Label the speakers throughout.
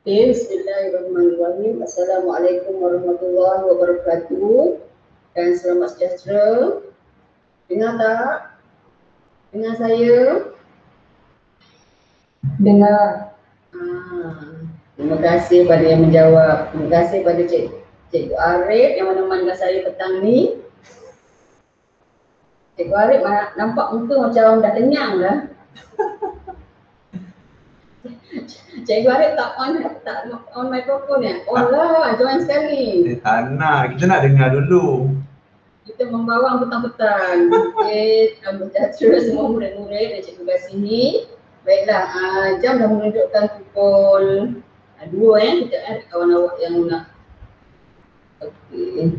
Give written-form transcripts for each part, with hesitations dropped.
Speaker 1: Bismillahirrahmanirrahim. Assalamualaikum warahmatullahi wabarakatuh. Dan selamat sejahtera. Dengar tak? Dengar saya?
Speaker 2: Dengar.
Speaker 1: Terima kasih pada yang menjawab. Terima kasih pada Cikgu Arif yang menemankan saya petang ni. Cikgu Arif nampak muka macam dah kenyang dah. Cikgu Arif tak on mikrofon ya? On lah, join sekali.
Speaker 3: Tak nak, kita nak dengar dulu.
Speaker 1: Kita membawang petang-petang. Okey, selamat sejahtera semua murid-murid dan cikgu kat sini. Baiklah, jam dah menunjukkan pukul 2 kita ada kawan awak yang nak. Okey.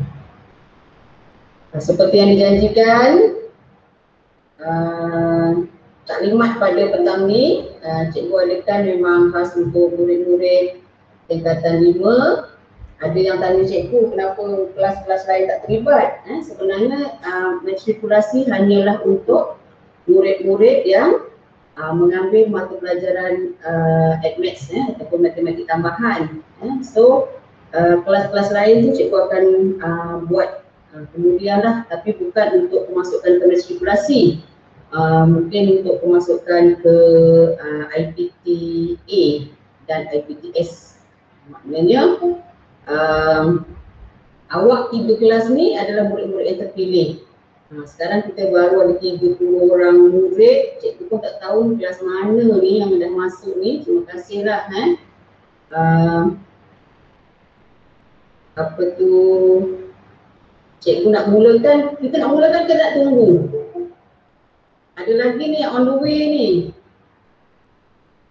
Speaker 1: Seperti yang dijanjikan, taklimat pada petang ni, cikgu adakan memang khas untuk murid-murid tingkatan 5. Ada yang tanya cikgu kenapa kelas-kelas lain tak terlibat. Sebenarnya matrikulasi hanyalah untuk murid-murid yang mengambil mata pelajaran admits ataupun matematik tambahan. So kelas-kelas lain tu cikgu akan buat kemudian lah, tapi bukan untuk pemasukan ke matrikulasi. Mungkin untuk pemasukan ke IPTA dan IPTS. Maknanya awak 3 kelas ni adalah murid-murid yang terpilih. Sekarang kita baru ada 30 orang murid, cikgu pun tak tahu kelas mana ni yang dah masuk ni. Terima kasih lah. Apa tu, cikgu nak mulakan, kita nak mulakan ke nak tunggu? Ada lagi ni on the way ni.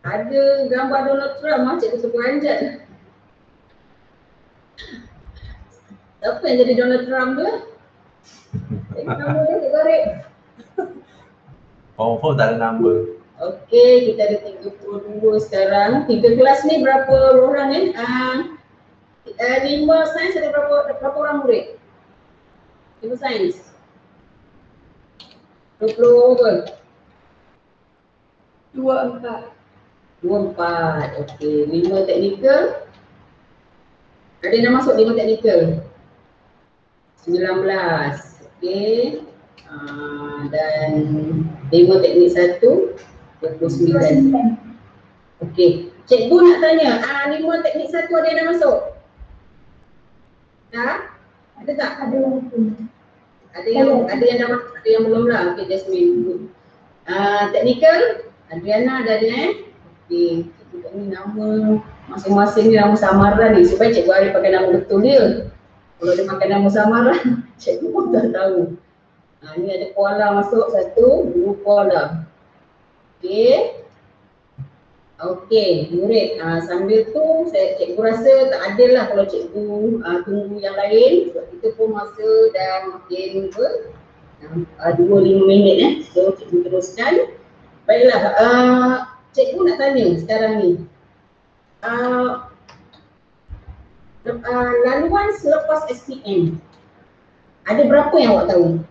Speaker 1: Ada gambar Donald Trump, cikgu suka anjat. Siapa yang jadi Donald Trump tu? Nama dia, Cik Farid.
Speaker 3: Confirm tak ada number.
Speaker 1: Okey, kita ada 32 sekarang. 3 kelas ni berapa orang ni? 5 sains ada berapa orang murid? 5 sains 20 orang. 24. Okey, 5 teknikal. Ada yang dah masuk 5 teknikal? 19. Okey. Dan 5 teknik 1 29. Okey. Cikgu nak tanya, 5 teknik 1 ada yang dah masuk? Dah? Ada tak? Ada yang dah masuk, ada yang belum lah. Okey, Jasmine. Teknikal, Adriana ada Okey, cikgu ni nama masing-masing ni nama samaran ni supaya cikgu Arif pakai nama betul dia. Kalau dia pakai nama samaran, cikgu pun tak tahu. Ni ada Kuala masuk 1, 2 Kuala. Okey. Okey, murid. Sambil tu cikgu rasa tak adil lah kalau cikgu tunggu yang lain. Sebab kita pun masa dah makin 25 minit So cikgu teruskan. Baiklah, cikgu nak tanya sekarang ni. Laluan selepas SPM, ada berapa yang awak tahu?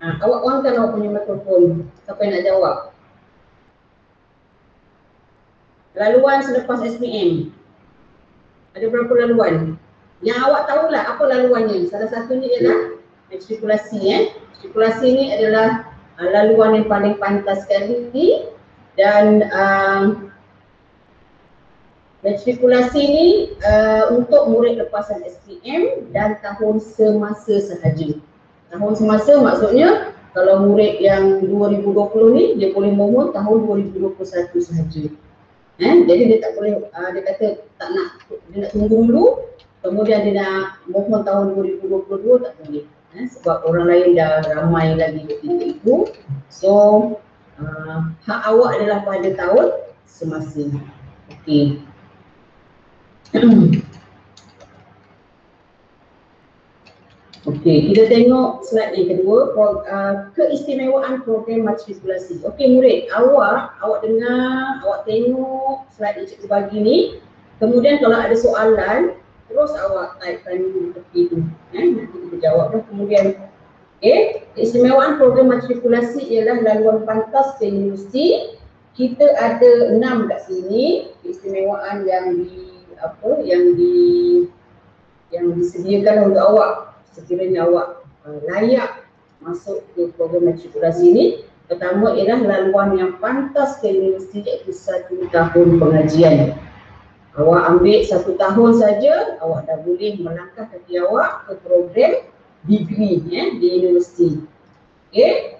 Speaker 1: Awak onkan awak punya mikrofon. Siapa yang nak jawab? Laluan selepas SPM, ada berapa laluan? Yang awak tahulah apa laluannya. Salah satunya ialah matrikulasi. Matrikulasi ni adalah laluan yang paling pantas sekali. Dan matrikulasi ni untuk murid lepasan SPM dan tahun semasa sahaja. Tahun semasa maksudnya kalau murid yang 2020 ni dia boleh mohon tahun 2021 sahaja. Jadi dia tak boleh, dia kata tak nak, dia nak tunggu dulu kemudian dia nak mohon tahun 2022 tak boleh. Sebab orang lain dah ramai lagi ketika itu. So hak awak adalah pada tahun semasa. Okey. Okey, kita tengok slide yang kedua, keistimewaan program matrikulasi. Okey murid, awak dengar, awak tengok slide yang cikgu bagi ni. Kemudian kalau ada soalan, terus awak typekan di tepi tu. Nanti kita jawab dah kemudian. Okey, keistimewaan program matrikulasi ialah laluan pantas ke universiti. Kita ada 6 kat sini keistimewaan yang disediakan untuk awak sekiranya awak layak masuk ke program matrikulasi ini. Pertama ialah laluan yang pantas ke universiti iaitu 1 tahun pengajian. Awak ambil 1 tahun saja, awak dah boleh melangkah kaki awak ke program degree di universiti. Okey.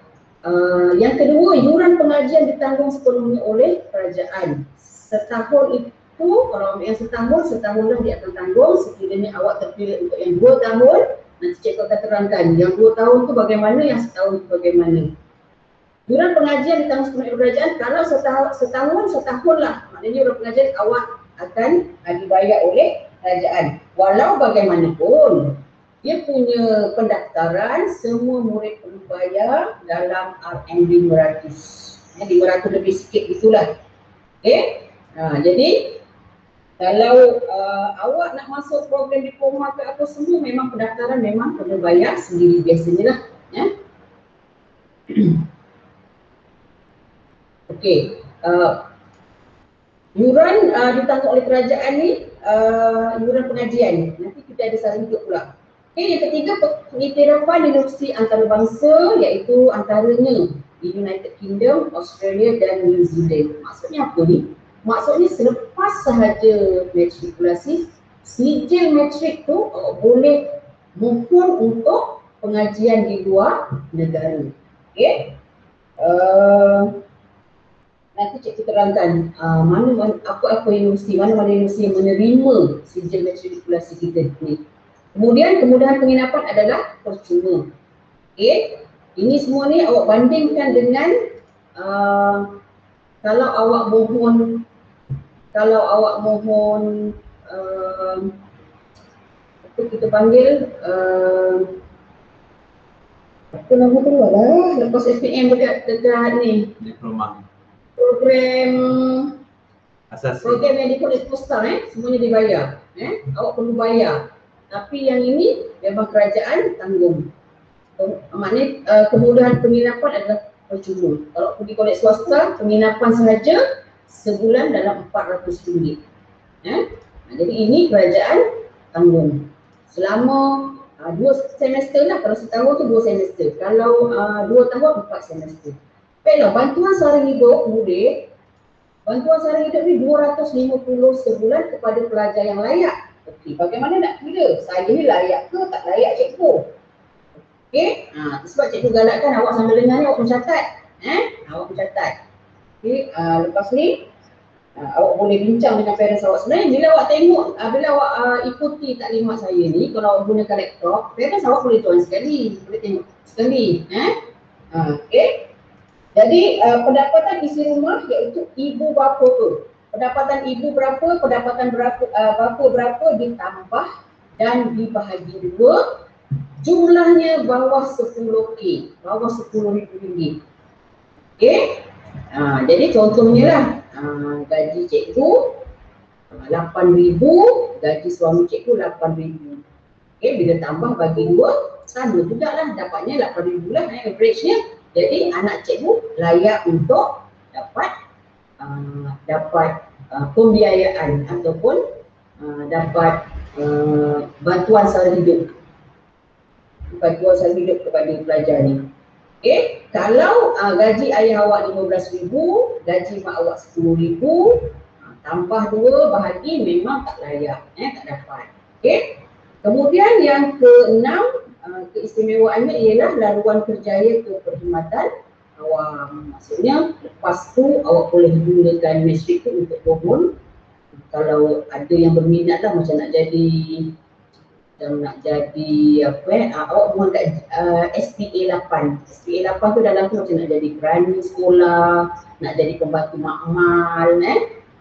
Speaker 1: Yang kedua, yuran pengajian ditanggung sepenuhnya oleh kerajaan. Setahun itu, kalau ambil yang setahunlah dia akan tanggung sekiranya awak terpilih untuk yang 2 tahun. Nanti cikgu akan terangkan yang 2 tahun tu bagaimana, yang setahun tu bagaimana. Yuran pengajian ditanggung sepenuhnya oleh kerajaan. Kalau setahun lah. Maknanya yuran pengajian awak akan dibayar oleh kerajaan. Walau bagaimanapun, Dia punya pendaftaran semua murid perlu bayar dalam RM500. 500 lebih sikit itulah. Okey. Jadi kalau awak nak masuk program diploma ke apa semua memang pendaftaran memang kena bayar sendiri biasanya lah. Ya. Okey. Yuran ditanggung oleh kerajaan ni yuran pengajian. Nanti kita ada saran hidup pula. Okey, yang ketiga pengiktirafan universiti antarabangsa iaitu antaranya di United Kingdom, Australia dan New Zealand. Maksudnya apa ni? Maksudnya selepas sahaja matrikulasi, sijil matrik tu boleh mohon untuk pengajian di luar negara. Okey. Nanti cikgu terangkan apa-apa universiti, mana-mana universiti yang menerima sijil matrikulasi kita ni. Kemudian kemudahan penginapan adalah percuma. Okey, ini semua ni awak bandingkan dengan kalau awak mohon apa kita panggil apa nama tu lah lepas SPM dekat ni
Speaker 3: diploma
Speaker 1: program
Speaker 3: asasi.
Speaker 1: Program yang dikut postal semuanya dibayar. Awak perlu bayar. Tapi yang ini memang kerajaan tanggung. Maknanya kemudahan penginapan adalah percuma. Kalau pergi kolej swasta, penginapan sahaja sebulan dalam RM400. Jadi ini kerajaan tanggung. Selama 2 semester lah. Kalau setahun tu 2 semester. Kalau 2 tahun 4 semester. Baiklah, bantuan sara hidup murid. Bantuan sara hidup ni 250 sebulan kepada pelajar yang layak. Okey, bagaimana nak kira? Saya ni layak ke tak layak cikgu? Okey, sebab cikgu galakkan awak sambil dengar ni awak mencatat. Awak mencatat. Okey, lepas ni awak boleh bincang dengan parents awak. Sebenarnya bila awak tengok, bila awak ikuti taklimat saya ni, kalau awak gunakan laptop, parents awak boleh join sekali, boleh tengok sekali. Okey. Jadi pendapatan isi rumah iaitu ibu bapa tu. Pendapatan ibu berapa, pendapatan bapa berapa ditambah dan dibahagi 2. Jumlahnya bawah 10K, bawah RM10,000. Okey. Jadi contohnya lah, gaji cikgu 8,000, gaji suami cikgu 8,000. Okey, bila tambah bagi 2, sama jugalah dapatnya 8,000 lah average-nya. Jadi anak cikgu layak untuk dapat pembiayaan ataupun dapat bantuan sara hidup. Bantuan sara hidup kepada pelajar ni. Okey, kalau gaji ayah awak 15,000, gaji mak awak 10,000, tambah 2 bahagi memang tak layak, tak dapat. Okey. Kemudian yang ke-6, keistimewaannya ialah laluan kerjaya ke perkhidmatan awam. Maksudnya lepas tu awak boleh gunakan matrik tu untuk mohon. Kalau ada yang berminat lah macam nak jadi awak mohon kat SPA 8. SPA 8 tu dalam tu macam nak jadi kerani sekolah, nak jadi pembantu makmal.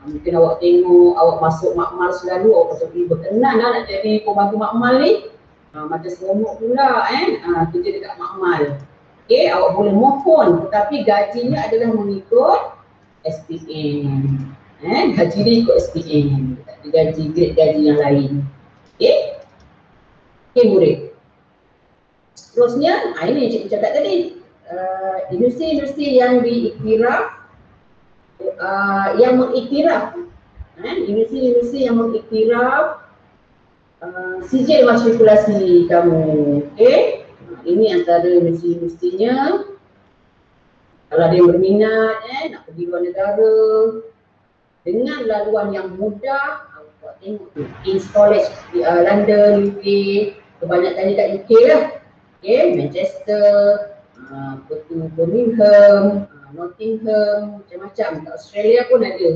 Speaker 1: Mungkin awak tengok awak masuk makmal selalu, awak macam berkenan lah nak jadi pembantu makmal ni. Macam seronok pula kerja dekat makmal. Okey, awak boleh mohon tetapi gajinya adalah mengikut SPM. Gaji dia ikut SPM, tak ada gaji grade gaji yang lain. Okey. Okey murid. Terusnya, ini yang cikgu cakap tadi. Universiti-universiti yang diiktiraf yang mengiktiraf universiti-universiti yang mengiktiraf sijil matrikulasi kamu. Okey. Ini antara universiti-universitinya. Kalau ada yang berminat nak pergi luar negara dengan laluan yang mudah, awak tengok tu King's College di London, UK, kebanyakan dekat UK lah. Okey, Manchester, Birmingham, Nottingham, macam-macam. Kat Australia pun ada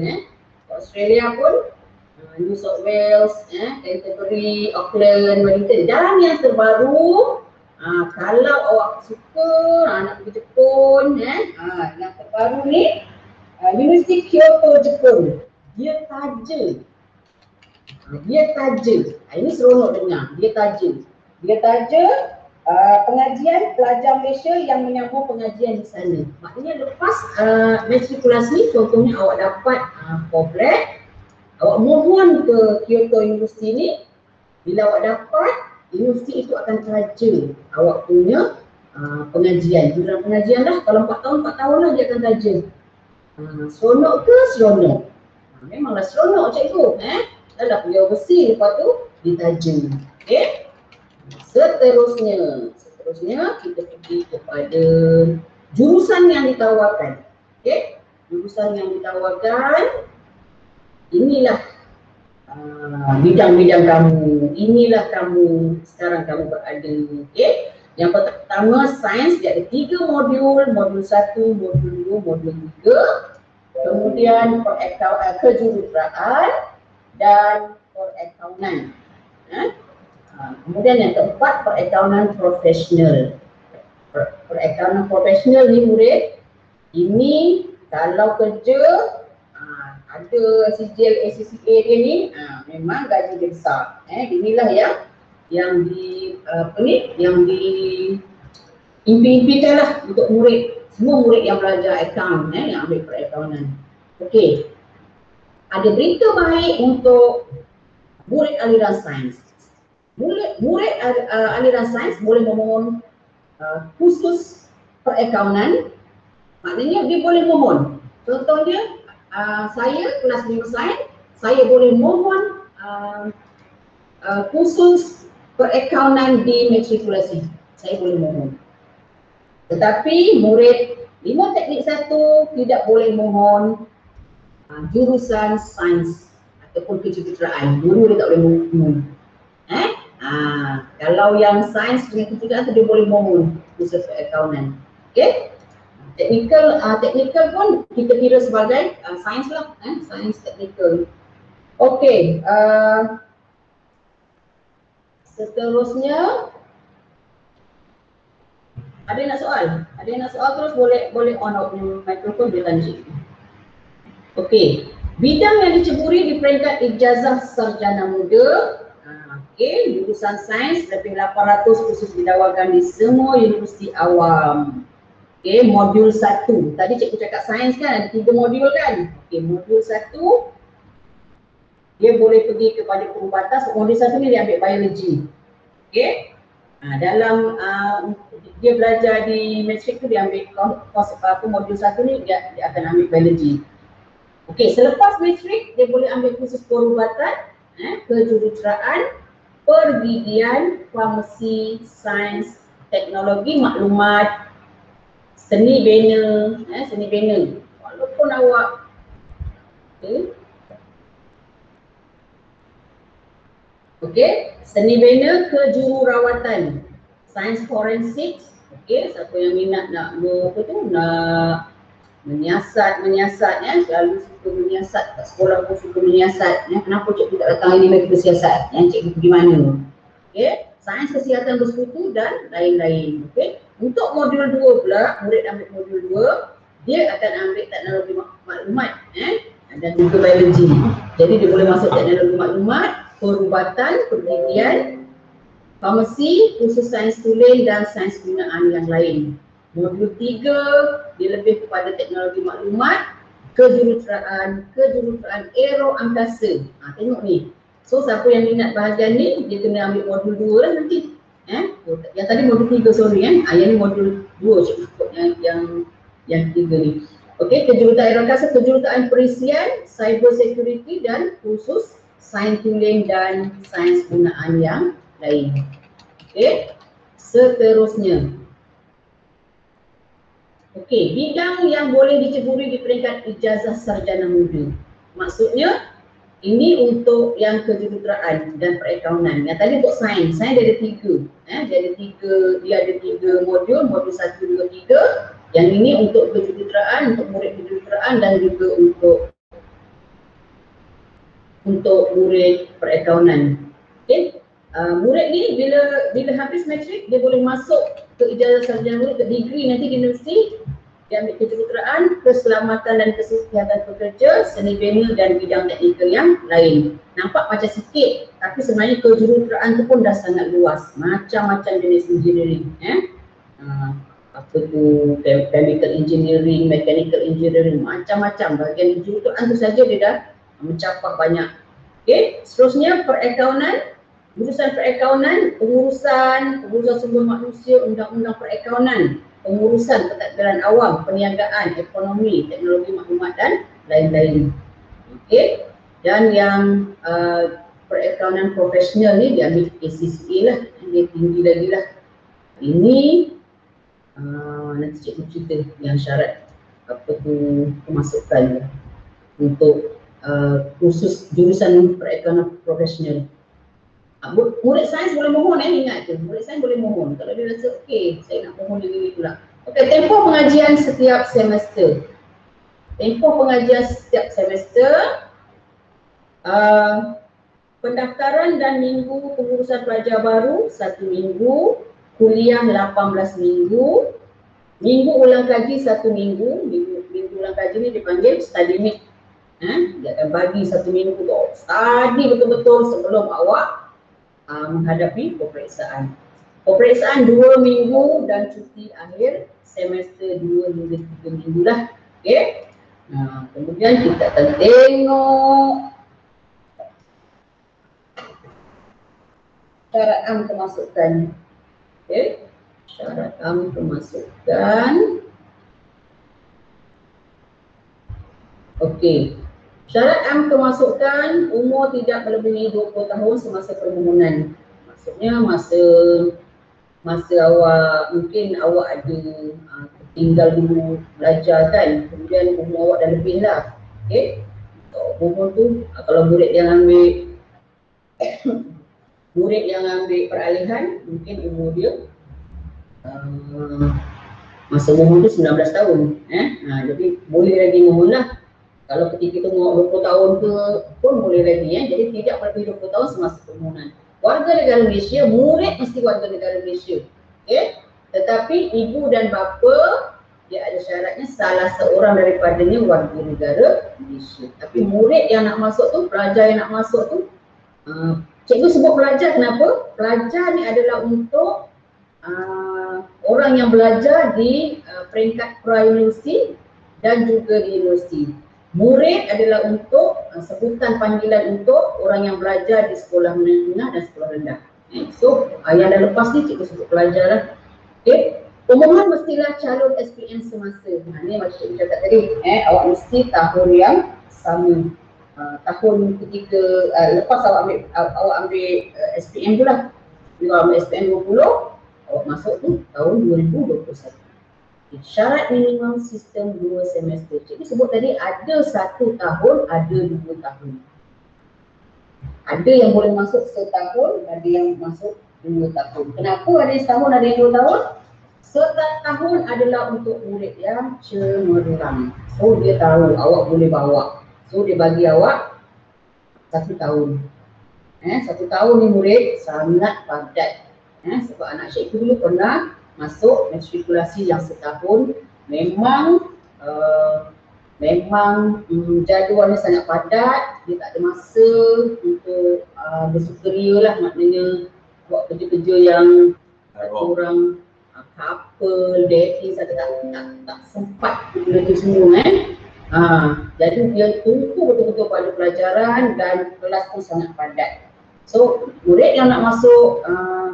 Speaker 1: Kat Australia pun New South Wales, Canterbury, Auckland, Wellington. Dan yang terbaru, kalau awak suka nak pergi Jepun, yang terbaru ni Universiti Kyoto Jepun. Dia taja. Ini seronok dengar. Dia taja Dia taja pengajian pelajar Malaysia yang menyambung pengajian di sana. Maknanya lepas matrikulasi, contohnya awak dapat Poblet, awak mohon ke Kyoto University ni, bila awak dapat, universiti itu akan taja awak punya pengajian. Jumlah pengajian lah, kalau 4 tahun lah dia akan taja. Seronok ke seronok? Memanglah seronok cikgu. Dah lah pergi overseas, lepas tu ditaja. Okay? Seterusnya kita pergi kepada jurusan yang ditawarkan. Okay? Jurusan yang ditawarkan, inilah bidang-bidang kamu, inilah kamu sekarang kamu berada. Okay? Yang pertama sains, dia ada 3 modul, modul 1, modul 2, modul 3. Kemudian kejuruteraan dan perakaunan. Kemudian yang keempat, perakaunan profesional. Perakaunan profesional ni murid, ini kalau kerja ada sijil ACCA dia ni, memang gaji dia besar. Inilah yang diimpi-impikan lah untuk murid, semua murid yang belajar akaun, yang ambil perakaunan. Okey, ada berita baik untuk murid aliran sains. Murid aliran sains boleh memohon khusus perakaunan, maknanya dia boleh mohon. Contohnya, saya kelas 5 sains, saya boleh mohon khusus perakaunan di matrikulasi. Saya boleh mohon. Tetapi murid 5 teknik 1 tidak boleh mohon jurusan sains ataupun kejuruteraan. Guru dia tak boleh mohon. Kalau yang sains dengan kejuruteraan tu dia boleh mohon khusus perakaunan. Okey? Teknikal pun kita kira sebagai sains lah, sains teknikal. Okey, seterusnya ada yang nak soal? Ada yang nak soal terus boleh on off mikrofon dia tanya cikgu. Okey, bidang yang diceburi di peringkat ijazah sarjana muda. Okey, jurusan sains lebih 800 khusus ditawarkan di semua universiti awam. Okey, modul 1. Tadi cikgu cakap sains kan ada 3 modul kan? Okey, modul 1 dia boleh pergi kepada perubatan. Modul 1 ni dia ambil biologi. Okey. Dalam dia belajar di matrik tu dia ambil kos modul 1 ni dia akan ambil biologi. Okey, selepas matrik dia boleh ambil khusus perubatan, kejuruteraan, pergigian, farmasi, sains, teknologi maklumat, seni bina, seni bina. Walaupun awak okey, seni bina, kejururawatan, sains forensik. Okey, siapa yang minat nak menyiasat selalu suka menyiasat, kat sekolah pun suka menyiasat. Kenapa cikgu tak datang hari ni bagi bersiasat? Cikgu pergi mana? Okey, sains kesihatan bersekutu dan lain-lain. Okey, untuk modul 2 pula, murid ambil modul 2, dia akan ambil teknologi maklumat dan juga biologi. Jadi dia boleh masuk teknologi maklumat, perubatan, pergigian, farmasi, khusus sains tulen dan sains gunaan yang lain. Modul 3 dia lebih kepada teknologi maklumat, kejuruteraan aero angkasa. Tengok ni. So siapa yang minat bahagian ni dia kena ambil modul 2 lah nanti. Yang tadi modul 3 sorry yang ni modul 2 cukup yang 3 ni. Okey, kejuruteraan aero angkasa, kejuruteraan perisian, cyber security dan khusus sains tulen dan sains gunaan yang lain. Okey, seterusnya. Okey, bidang yang boleh diceburi di peringkat ijazah sarjana muda. Maksudnya ini untuk yang kejuruteraan dan perakaunan. Yang tadi untuk sains dia ada 3. Dia ada 3 modul, modul 1, 2, 3. Yang ini untuk kejuruteraan, untuk murid kejuruteraan dan juga untuk murid perakaunan. Okey. Murid ni bila habis matrik dia boleh masuk ke ijazah sarjana muda, ke degree nanti di universiti, dia ambil kejuruteraan, keselamatan dan kesihatan pekerja, seni bina dan bidang teknikal yang lain. Nampak macam sikit, tapi sebenarnya kejuruteraan tu pun dah sangat luas. Macam-macam jenis engineering. Apa tu, chemical engineering, mechanical engineering, macam-macam. Bahagian kejuruteraan tu saja dia dah mencapai banyak. Okey, seterusnya perakaunan. Jurusan perakaunan, pengurusan sumber manusia, undang-undang perakaunan, pengurusan pentadbiran awam, perniagaan, ekonomi, teknologi maklumat dan lain-lain. Okey, dan yang perakaunan profesional ni dia ambil ACCA lah, dia tinggi lagi lah. Ini nanti cikgu cerita yang syarat apa tu pemasukan untuk kursus jurusan perakaunan profesional. Murid sains boleh mohon, ingat tu. Murid sains boleh mohon. Kalau dia rasa okey, saya nak mohon dia pula. Okey, tempoh pengajian setiap semester. Tempoh pengajian setiap semester. Pendaftaran dan minggu pengurusan pelajar baru 1 minggu, kuliah 18 minggu, minggu ulang kaji 1 minggu. Minggu ulang kaji ni dipanggil study week. Dia akan bagi 1 minggu tu study betul-betul sebelum awak menghadapi peperiksaan. Peperiksaan 2 minggu dan cuti akhir semester 2 hingga 3 minggu lah. Okey. Kemudian kita akan tengok syarat am kemasukan. Okey. Syarat am kemasukan. Okey. Syarat am kemasukan, umur tidak melebihi 20 tahun semasa permohonan. Maksudnya masa awak, mungkin awak ada tinggal dulu belajar kan, kemudian umur awak dah lebih lah. Okey. Umur tu kalau murid yang ambil peralihan, mungkin umur dia masa umur tu 19 tahun. Jadi boleh lagi mohon lah. Kalau ketika umur 20 tahun ke pun boleh lagi jadi tidak lebih 20 tahun semasa permohonan. Warga negara Malaysia, murid mesti warga negara Malaysia. Okey. Tetapi ibu dan bapa dia ada syaratnya salah seorang daripadanya warga negara Malaysia. Tapi murid yang nak masuk tu, pelajar yang nak masuk tu, cikgu sebut pelajar kenapa? Pelajar ni adalah untuk orang yang belajar di peringkat pra-universiti dan juga di universiti. Murid adalah untuk sebutan panggilan untuk orang yang belajar di sekolah menengah dan sekolah rendah. So yang dah lepas ni cikgu sebut pelajar lah. Okay. Pemohon mestilah calon SPM semasa. Ni macam cikgu cakap tadi, awak mesti tahun yang sama. Tahun ketika lepas awak ambil SPM tu lah. Kalau ambil SPM 20, awak masuk tu tahun 2021. Syarat minimum sistem 2 semester. Cikgu sebut tadi ada 1 tahun, ada 2 tahun. Ada yang boleh masuk setahun, ada yang masuk 2 tahun. Kenapa ada yang setahun, ada yang 2 tahun? Setahun adalah untuk murid yang cemerlang. So dia tahu awak boleh bawa. So dia bagi awak 1 tahun. 1 tahun ni murid sangat padat. Sebab anak cikgu dulu pernah masuk matrikulasi yang setahun, memang jadualnya sangat padat, dia tak ada masa untuk bersukaria lah, maknanya buat kerja-kerja yang orang couple, dating, tak sempat belajar semua jadi dia tumpu betul-betul pada pelajaran dan kelas pun sangat padat. So, murid yang nak masuk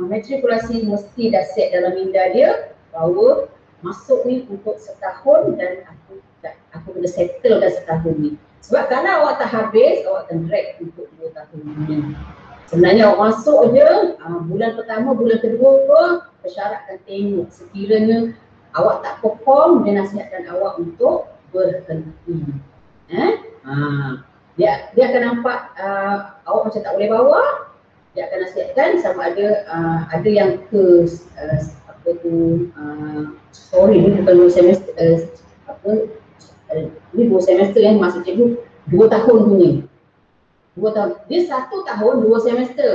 Speaker 1: matrikulasi mesti dah set dalam minda dia bahawa masuk ni untuk setahun dan aku kena settle dah setahun ni. Sebab kalau awak tak habis, awak akan drag untuk 2 tahun ni. Sebenarnya awak masuk je, bulan pertama, bulan kedua, pesyarat akan tengok sekiranya awak tak perform, dia nasihatkan awak untuk berhenti. Dia akan nampak awak macam tak boleh bawa, dia akan nasihatkan sama ada yang sorry ni bukan 2 semester, ni 2 semester yang masuk cikgu 2 tahun punya. 2 tahun. Dia 1 tahun 2 semester,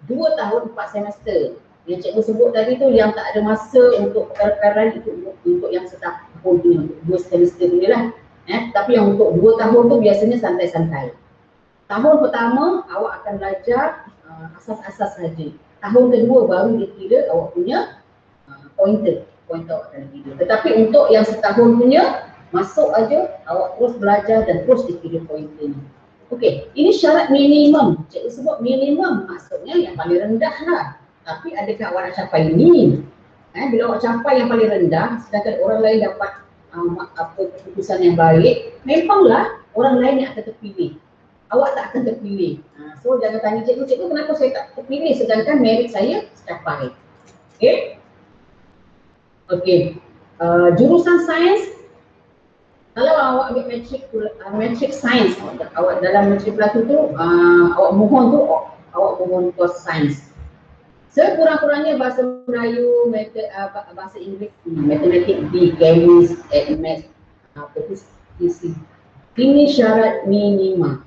Speaker 1: 2 tahun 4 semester. yang cikgu sebut tadi tu yang tak ada masa untuk perkara-perkara untuk yang setahun ni, untuk 2 semester ni lah. Tapi yang untuk 2 tahun tu biasanya santai-santai. Tahun pertama awak akan belajar asas-asas saja. Tahun kedua baru dikira awak punya pointer awak akan dikira. Tetapi untuk yang setahun punya, masuk aja awak terus belajar dan terus dikira pointer ni. Okey, ini syarat minimum. Cikgu sebut minimum, maksudnya yang paling rendah lah. Tapi adakah awak nak capai ini? Bila awak capai yang paling rendah, sedangkan orang lain dapat keputusan yang baik, memanglah orang lain yang akan terpilih. Awak tak akan terpilih. So jangan tanya cikgu kenapa saya tak terpilih sedangkan merit saya tercapai. Okey? Okey. Jurusan sains, kalau awak ambil matric science, awak dalam matriculah tu awak mohon kos sains. Sekurang-kurangnya bahasa Melayu, bahasa Inggeris, matematik B, chemist, math, fisik. Ini syarat minima.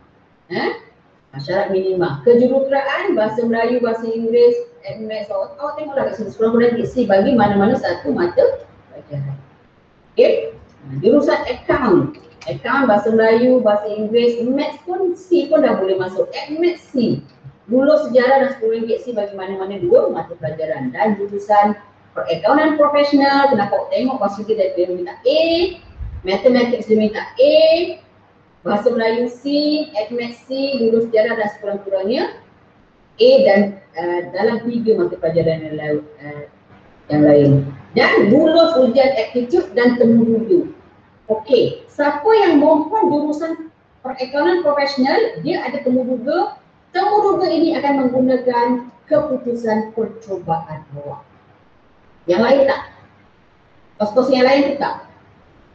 Speaker 1: Syarat minima. Kejuruteraan bahasa Melayu, bahasa Inggeris, math, awak tengoklah kat sini sekurang-kurangnya diksi bagi mana-mana satu mata pelajaran. Okey. Jurusan account bahasa Melayu, bahasa Inggeris, maths pun C pun dah boleh masuk. Maths C. Lulus sejarah dan RM10 bagi mana-mana 2 mata pelajaran. Dan jurusan perakaunan profesional, kenapa awak tengok bahasa Inggeris dia minta A, Mathematics dia minta A, bahasa Melayu C, Maths C, lulus sejarah dan sekurang-kurangnya A dan dalam 3 mata pelajaran yang lain. Dan lulus ujian aptitude dan temu duduk. Okey, siapa yang mohon jurusan perakaunan profesional, dia ada temu duga. Temu duga ini akan menggunakan keputusan percubaan awak. Yang lain tak? Kos-kos yang lain tu tak?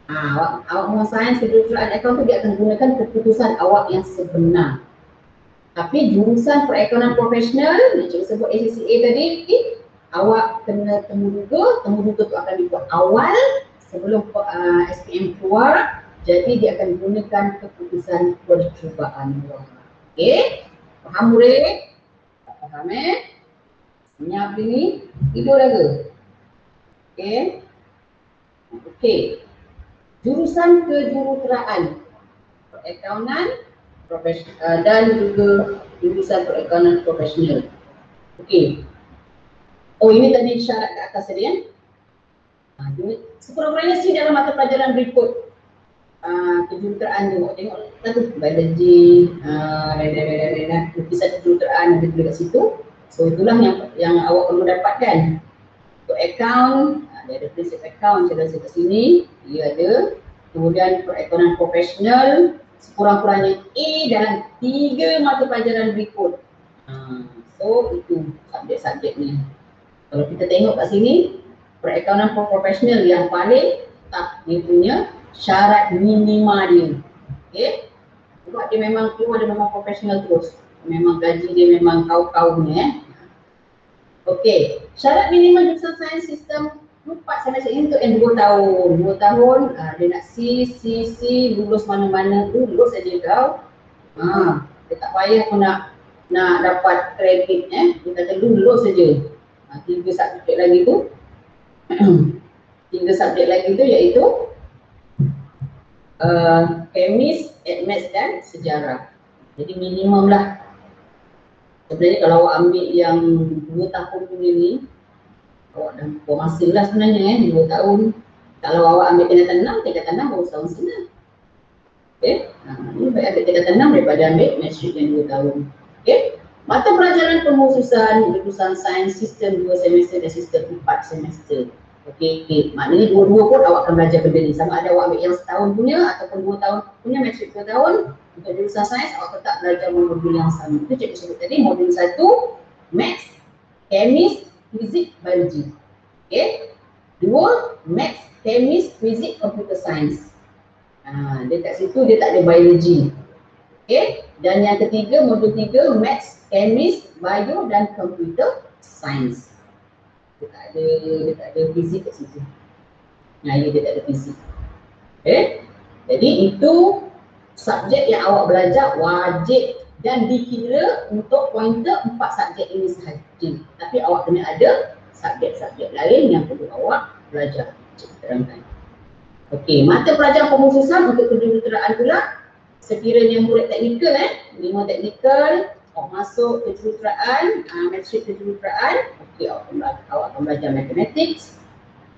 Speaker 1: Awak mohon sains, kejuruteraan akaun tu dia akan gunakan keputusan awak yang sebenar. Tapi jurusan perakaunan profesional, cikgu sebut ACCA tadi, awak kena temu duga tu akan dibuat awal sebelum SPM keluar. Jadi dia akan gunakan keputusan percubaan awak. Okey? Faham murid? Faham Senyap ni, tidur dah ke? Okey? Okey. Jurusan kejuruteraan, perakaunan profesional dan juga jurusan perakaunan profesional. Okey. Oh, ini tadi syarat ke atas tadi sekurang-kurangnya sih dalam mata pelajaran berikut kejuruteraan tu. Tengok satu biologi, lukisan kejuruteraan ada dekat situ. So itulah yang awak perlu dapatkan. Untuk account, dia ada prinsip account saya rasa kat sini, dia ada. Kemudian perakaunan profesional, sekurang-kurangnya A dalam 3 mata pelajaran berikut. So itu subjek-subjek ni. Kalau kita tengok kat sini, perakaunan profesional yang paling tak, dia punya syarat minima dia. Okey? Sebab dia memang keluar, dia memang profesional terus. Memang gaji dia memang kau-kau ni Okey, syarat minima jurusan sains sistem 4 semester ini untuk yang 2 tahun. 2 tahun dia nak C, lulus mana-mana tu, lulus saja kau. Dia tak payah pun nak dapat kredit dia kata lulus saja. 3 subjek lagi tu 3 subjek lagi tu iaitu Chemist, Maths dan Sejarah. Jadi minimum lah. Sebenarnya kalau awak ambil yang 2 tahun punya ni, awak dah masa lah sebenarnya 2 tahun. Kalau awak ambil tingkatan 6 baru setahun setengah. Okey, ini baik ambil tingkatan 6 daripada ambil matric yang 2 tahun. Okey, mata pelajaran pengkhususan jurusan sains sistem 2 semester dan sistem 4 semester. Okey, maknanya dua-dua pun awak akan belajar benda ni. Sama ada awak ambil yang setahun punya ataupun 2 tahun punya, matric 2 tahun. Untuk jurusan sains awak tetap belajar modul yang sama. Itu cikgu sebut tadi, modul 1 Maths, Chemist, Fizik, Biologi. Okey, 2 Maths, Chemist, Fizik, Computer Science. Dia kat situ dia tak ada biologi. Okey, dan yang ketiga modul 3 Maths, Chemist, Bio dan Computer Science. Dia tak ada fizik kat situ. Dia tak ada fizik. Okey, jadi itu subjek yang awak belajar wajib dan dikira untuk pointer 4 subjek ini sahaja. Tapi awak kena ada subjek-subjek lain yang perlu awak belajar. Terangkan. Okey, mata pelajaran pengkhususan untuk kejuruteraan pula. Sekiranya murid teknikal, 5 teknikal, awak masuk kejuruteraan, matrik kejuruteraan, okey, awak akan belajar mathematics,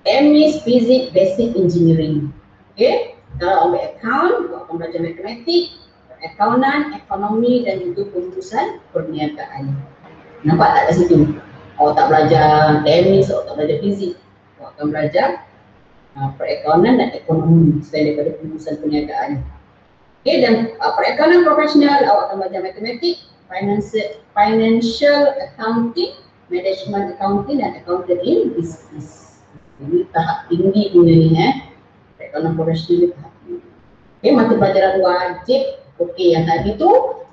Speaker 1: English, Physics, Basic Engineering. Okey, kalau ambil account, awak akan belajar matematik, accountant, ekonomi dan juga pengurusan perniagaan. Nampak tak kat situ? Awak tak belajar English, awak tak belajar Physics, awak akan belajar perakaunan dan ekonomi selain daripada pengurusan perniagaan. Okey, dan perakaunan profesional awak akan belajar matematik, financial accounting, management accounting dan accounting in business. Ini tahap tinggi punya ni perakaunan profesional ni tahap tinggi. Okey, mata pelajaran wajib. Okey, yang tadi tu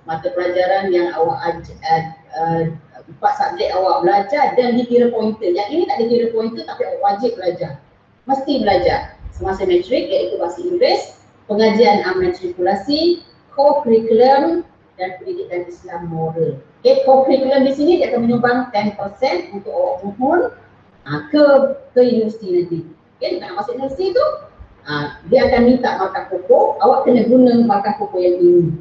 Speaker 1: mata pelajaran yang awak 4 subjek awak belajar dan dikira pointer. Yang ini tak dikira pointer tapi awak wajib belajar. Mesti belajar semasa matrik, iaitu bahasa Inggeris, pengajian matrikulasi, co-curriculum dan pendidikan Islam moral. Okay, co-curriculum di sini dia akan menyumbang 10% untuk awak mohon ke universiti nanti. Okay, nak masuk universiti tu, dia akan minta markah pokok, awak kena guna markah pokok yang ini.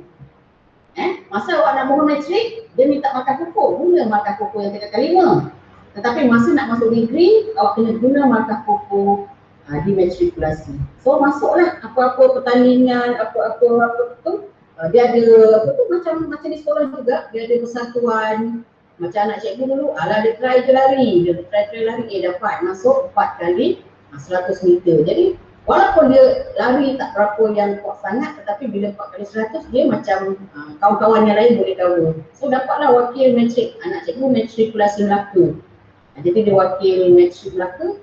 Speaker 1: Masa awak nak mohon matrik, dia minta markah pokok, guna markah pokok yang tingkat 5. Tetapi masa nak masuk degree, awak kena guna markah pokok di matrikulasi. So masuklah apa-apa pertandingan, apa-apa tu, dia ada apa tu macam di sekolah juga, dia ada persatuan. Macam anak cikgu dulu, dia try je lari, dia try lari, dapat masuk 4 kali 100 meter. Jadi walaupun dia lari tak berapa yang kuat sangat, tetapi bila 4 kali 100 dia macam kawan-kawan yang lain boleh cover. So dapatlah wakil matrik, anak cikgu matrikulasi Melaka. Jadi dia wakil matrik Melaka.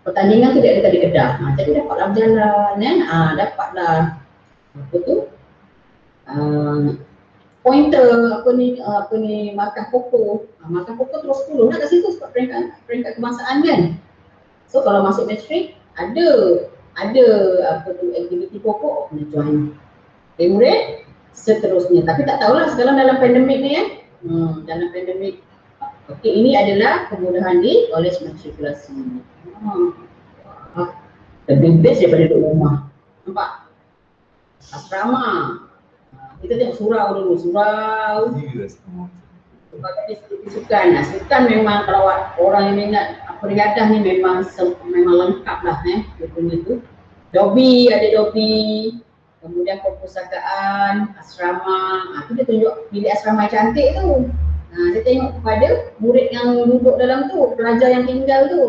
Speaker 1: Pertandingan tu dia ada di Kedah. Jadi dapatlah berjalan, dapatlah apa tu? Pointer apa ni markah pokok. Markah pokok terus 10 nak kat situ sebab peringkat kebangsaan kan. So kalau masuk matrik ada apa tu aktiviti pokok kena join. Okay, murid seterusnya. Tapi tak tahulah sekarang dalam pandemik ni dalam pandemik. Okey, ini adalah kemudahan di kolej matrikulasi. Lebih best daripada duduk rumah. Nampak? Asrama. Kita tengok surau dulu, surau. Sebagai sukan. Sukan memang kalau orang yang minat beriadah ni memang lengkap lah dia punya tu. Dobi, ada dobi. Kemudian perpustakaan, asrama. Tu dia tunjuk bilik asrama yang cantik tu. Dia tengok kepada murid yang duduk dalam tu, pelajar yang tinggal tu.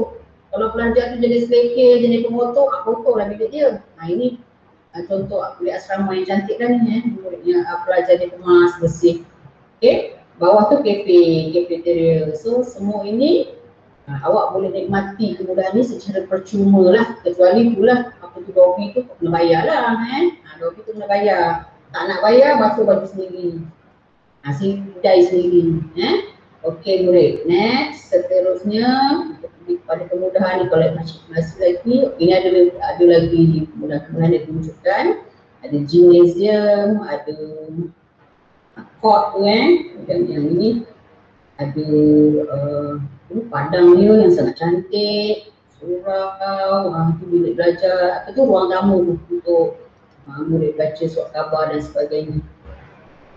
Speaker 1: Kalau pelajar tu jadi selekeh, jadi pemotor, kotor lah bilik dia. Ini contoh bilik asrama yang cantik kan ni muridnya, pelajar dia kemas, bersih. Okey, bawah tu cafeteria. So semua ini awak boleh nikmati kemudahan ni secara percuma lah. Kecuali pula apa tu dobi tu kena bayar lah dobi tu kena bayar. Tak nak bayar, basuh baju sendiri. Sidai sendiri. Okey murid, next seterusnya pada kemudahan ni kalau matrikulasi lagi, ini ada lagi kemudahan yang ditunjukkan. Ada gymnasium, ada court tu dan yang ini ada padang dia yang sangat cantik, surau, tu bilik belajar, apa tu ruang tamu untuk murid baca surat khabar dan sebagainya.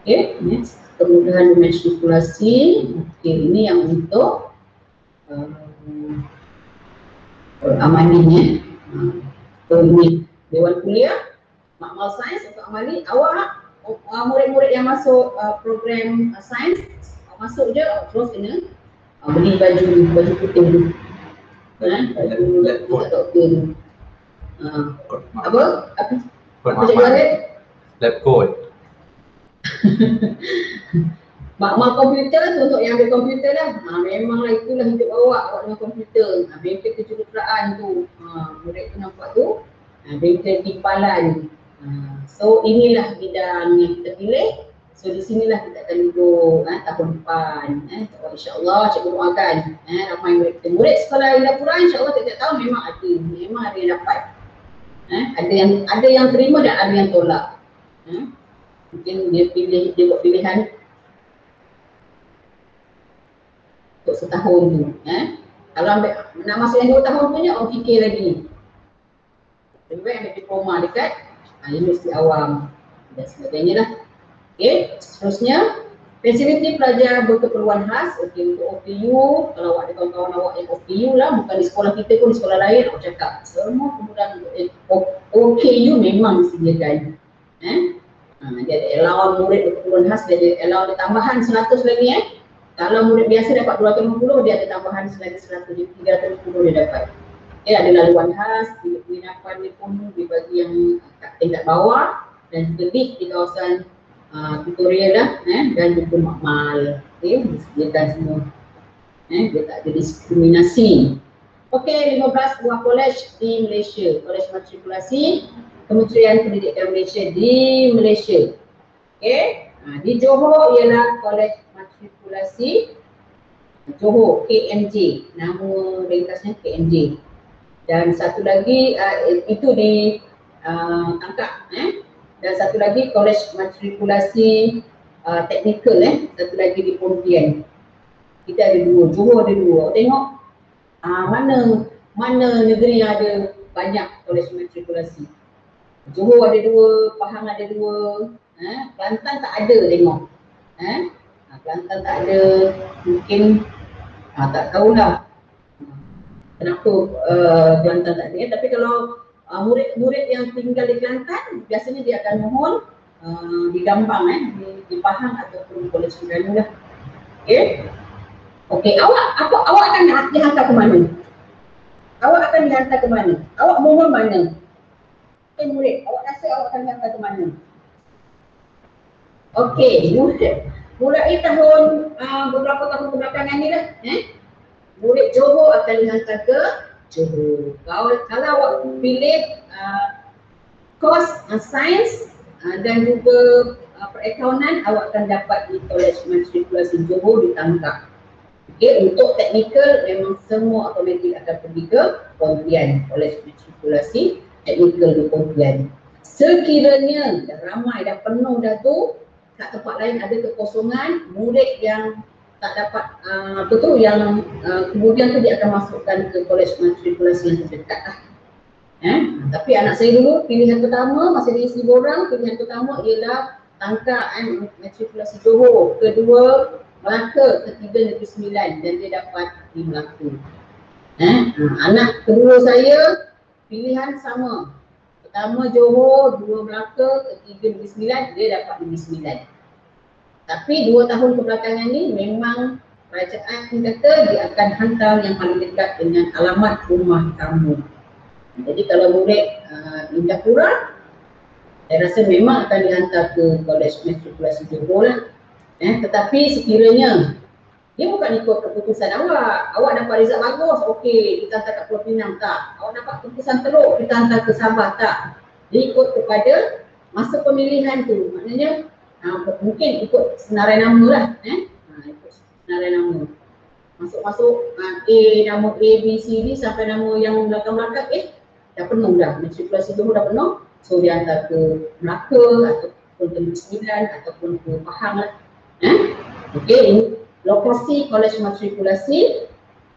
Speaker 1: Okey, next kemudahan matrikulasi. Okey, ini yang untuk amalinya. Ini Dewan Kuliah Makmal Sains untuk amali. Awak murid-murid yang masuk program sains, masuk je terus kena beli baju putih dulu. Baju doktor dulu. Apa cikgu Arif?
Speaker 3: Lab coat.
Speaker 1: Makmal komputer tu untuk yang ambil komputer lah. Memanglah itulah hidup awak dengan komputer. Bengkel kejuruteraan tu. Murid tu nampak tu. Bengkel timpalan. So inilah bidang yang kita pilih. So di sinilah kita akan duduk tahun depan. InsyaAllah cikgu doakan ramai murid kita. Murid sekolah Indah Quran insyaAllah tiap-tiap tahun memang ada yang dapat. Ada yang terima dan ada yang tolak. Mungkin dia buat pilihan untuk setahun tu. Kalau ambil, nak masuk yang 2 tahun punya, fikir lagi. Lebih baik ambil diploma dekat universiti awam dan sebagainya lah. Okey, seterusnya fasiliti pelajar berkeperluan khas. Okey, untuk OPU, kalau awak ada kawan-kawan awak yang OPU lah, bukan di sekolah kita pun, di sekolah lain aku cakap semua kemudahan OKU memang disediakan. Dia ada allowance murid berkeperluan khas, dia ada allowance tambahan 100 lagi Kalau murid biasa dapat 250, dia ada tambahan selagi 100, jadi 350 dia dapat. Dia ada laluan khas, penginapan dia pun dibagi yang tingkat bawah dan lebih di kawasan tutorial lah dan juga makmal. Okey, disediakan semua. Dia tak ada diskriminasi. Okey, 15 buah kolej di Malaysia. Kolej matrikulasi Kementerian Pendidikan Malaysia di Malaysia. Okey, di Johor ialah Kolej Matrikulasi Johor, KMJ. Nama ringkasnya KMJ. Dan satu lagi itu di Tangkak. Dan satu lagi Kolej Matrikulasi Teknikal, satu lagi di Pontian. Kita ada 2, Johor ada 2. Tengok mana negeri yang ada banyak kolej matrikulasi. Johor ada 2, Pahang ada 2, Kelantan tak ada tengok. Kelantan tak ada, mungkin tak tahulah kenapa Kelantan tak ada. Tapi kalau murid-murid yang tinggal di Kelantan, biasanya dia akan mohon di Gambang, di Pahang ataupun Kolej Terengganu lah. Okey, awak akan dihantar ke mana? Awak akan dihantar ke mana? Awak mohon mana? Murid, awak rasa awak akan dihantar ke mana? Okey, mulai tahun beberapa tahun kebelakangan ni lah, murid Johor akan dihantar ke Johor. Kalau awak pilih kos sains dan juga perakaunan, awak akan dapat di Kolej Matrikulasi Johor di Tangkak. Okey, untuk teknikal memang semua automatik akan pergi ke Pontian, Kolej Matrikulasi Teknikal di Pontian. Sekiranya dah ramai, dah penuh dah tu, kat tempat lain ada kekosongan, murid yang tak dapat yang kemudian tu dia akan masukkan ke Kolej Matrikulasi yang terdekat lah. Tapi anak saya dulu pilihan pertama masih ada 1,000 orang, pilihan pertama ialah Tangkak Matrikulasi Johor, kedua Melaka, ketiga Negeri Sembilan dan dia dapat di Melaka. Anak kedua saya pilihan sama. Pertama Johor, dua Melaka, ketiga Negeri Sembilan, dia dapat Negeri Sembilan. Tapi 2 tahun kebelakangan ni memang kerajaan kata dia akan hantar yang paling dekat dengan alamat rumah kamu. Jadi kalau murid Indah Pura, saya rasa memang akan dihantar ke Kolej Matrikulasi Johor lah. Tetapi sekiranya dia bukan ikut keputusan awak dapat result bagus, okey, kita hantar kat Pulau Pinang, tak. Awak dapat keputusan teruk, kita hantar ke Sabah, tak. Dia ikut kepada masa pemilihan tu, maknanya mungkin ikut senarai nama lah, ikut senarai nama. Masuk-masuk nama A, B, C, D sampai nama yang belakang-belakang, dah penuh dah, matrikulasi Johor dah penuh, so dia hantar ke Melaka ataupun ke Negeri Sembilan ataupun ke Pahang lah. Okey, ini lokasi Kolej Matrikulasi.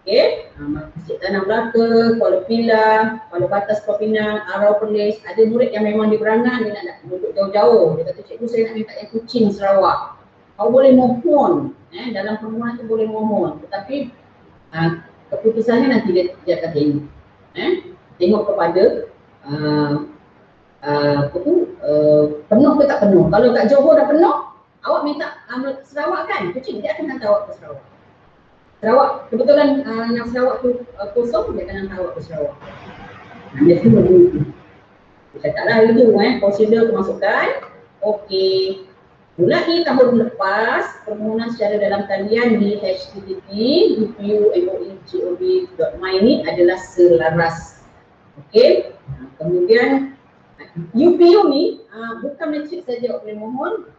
Speaker 1: Okey, Masjid Tanah Melaka, Kuala Pilah, Kuala Batas, Pulau Pinang, Arau Perlis. Ada murid yang memang di Berangan, dia nak duduk jauh-jauh. Dia kata, cikgu saya nak minta yang Kuching, Sarawak. Kau boleh mohon, dalam permohonan tu boleh mohon. Tetapi keputusannya nanti dia akan tengok. Tengok kepada penuh ke tak penuh. Kalau kat Johor dah penuh, awak minta Sarawak kan, Kuching, dia akan hantar awak ke Sarawak. Sarawak, kebetulan yang Sarawak tu kosong, dia akan hantar awak ke Sarawak. Dia tu begitu. Dia cakaplah itu, consider kemasukan. Okey. Mulai tahun lepas, permohonan secara dalam talian di http://upu.moi.gov.my ni adalah selaras. Okey. Kemudian UPU ni bukan matrik saja boleh mohon,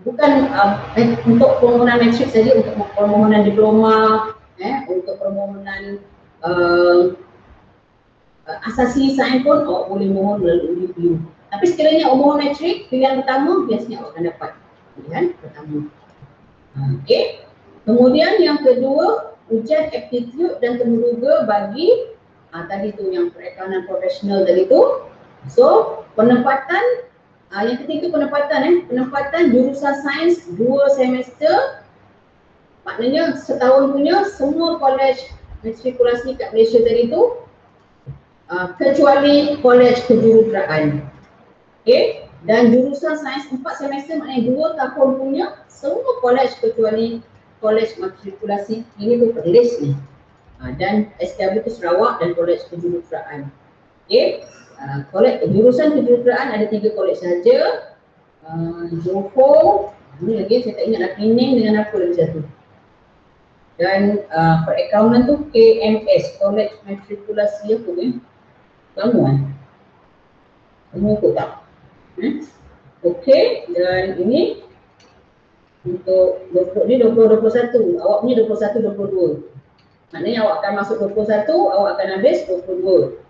Speaker 1: bukan untuk permohonan matrik saja, untuk permohonan diploma, untuk permohonan asasi sains pun awak boleh mohon melalui UPU. Tapi sekiranya awak mohon matrik, pilihan pertama biasanya awak akan dapat pilihan pertama. Okey. Kemudian yang kedua, ujian aptitude dan temuduga bagi tadi tu yang perakaunan profesional tadi tu. So penempatan yang ketiga penempatan jurusan sains 2 semester, maknanya setahun punya semua kolej matrikulasi kat Malaysia tadi tu kecuali kolej kejuruteraan. Okay, dan jurusan sains 4 semester maknanya 2 tahun punya semua kolej kecuali kolej matrikulasi ini tu perlis ni. Dan SKB tu Sarawak dan kolej kejuruteraan. Okay, kolej jurusan kejuruteraan ada 3 kolej saja. Johor, ni lagi saya tak ingat lah Penang dengan apa lagi satu. Dan perakaunan tu KMS, Kolej Matrikulasi apa ni? Kamu kamu ikut tak? Okey, dan ini untuk 20 ni 2021, awak punya 21 22. Maknanya awak akan masuk 21, awak akan habis 22.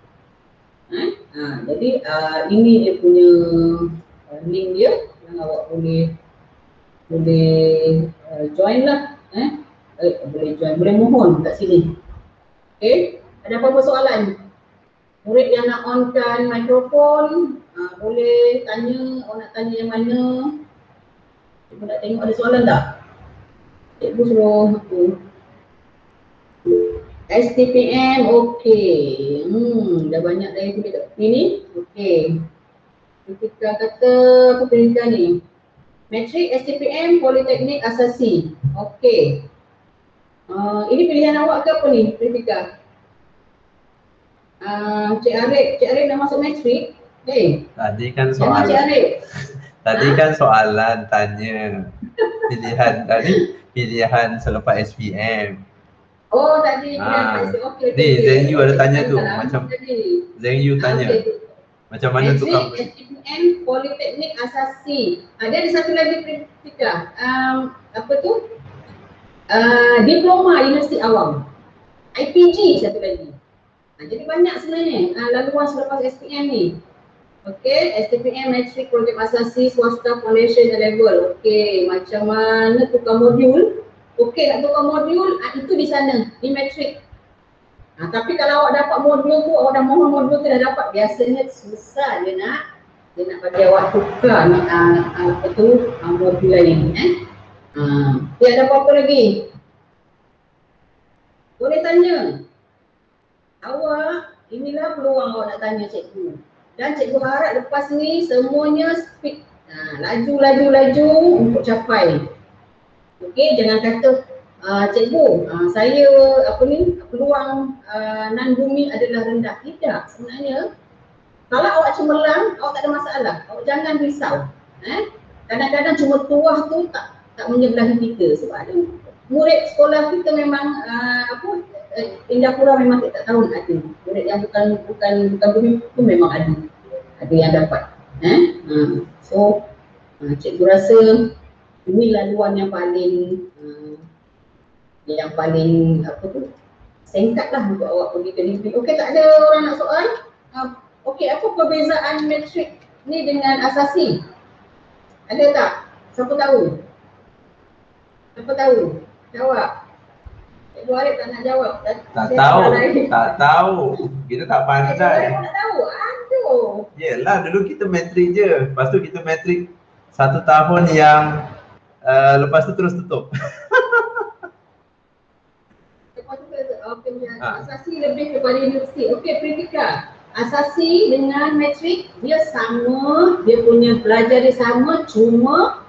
Speaker 1: Jadi ini dia punya link dia yang awak boleh join lah. Boleh join, boleh mohon kat sini. Okey, ada apa-apa soalan? Murid yang nak onkan mikrofon boleh tanya, awak nak tanya yang mana? Cikgu nak tengok ada soalan tak? Cikgu suruh aku. STPM, okey. Dah banyak dah yang boleh ni. Okey. Kita kata apa pendidikan ni? Matrik STPM Politeknik Asasi. Okey. Ini pilihan awak ke apa ni, Pritika? Cik Arif dah masuk matrik?
Speaker 3: Tadi kan soalan.
Speaker 1: Cik Arif.
Speaker 3: Tadi kan soalan tanya pilihan tadi pilihan selepas SPM.
Speaker 1: Oh tadi okey.
Speaker 3: Ni Zeng Yu ada tanya tu macam Zeng Yu tanya. Macam mana tu kamu?
Speaker 1: SPM Politeknik Asasi. Dia ada satu lagi Pritika. Apa tu? Diploma Universiti Awam. IPG satu lagi. Jadi banyak sebenarnya laluan selepas SPM ni. Okey, STPM Matrik Program Asasi Swasta Foundation Level. Okey, macam mana tukar modul? Okey, nak tukar modul itu di sana, di matrik. Tapi kalau awak dapat modul tu, awak dah mohon modul tu dah dapat, biasanya susah dia nak bagi awak tukar apa tu modul lain. Ada apa-apa lagi? Boleh tanya. Awak, inilah peluang awak nak tanya cikgu. Dan cikgu harap lepas ni semuanya speed, laju untuk capai. Okey, jangan kata cikgu, saya peluang nan bumi adalah rendah. Tidak, sebenarnya kalau awak cemerlang, awak tak ada masalah. Awak jangan risau. Kadang-kadang cuma tuah tu tak menyebelahi kita sebab ada murid sekolah kita memang Indah Pura memang tak tahu nak ada. Murid yang bukan bumi tu memang ada yang dapat. So cikgu rasa ini laluan yang paling singkat lah untuk awak pergi ke negeri. Okey, tak ada orang nak soal? Okey, apa perbezaan matrik ni dengan asasi? Ada tak? Siapa tahu? Jawab. Cikgu Arif tak nak jawab.
Speaker 3: Tak tahu. Kita tak pandai.
Speaker 1: Cikgu Arif tak tahu. Aduh.
Speaker 3: Yelah, dulu kita matrik je. Lepas tu kita matrik 1 tahun yang lepas tu terus tutup.
Speaker 1: Lepas tu asasi lebih kepada universiti. Okey, Pritika. Asasi dengan matrik dia sama, dia punya belajar dia sama, cuma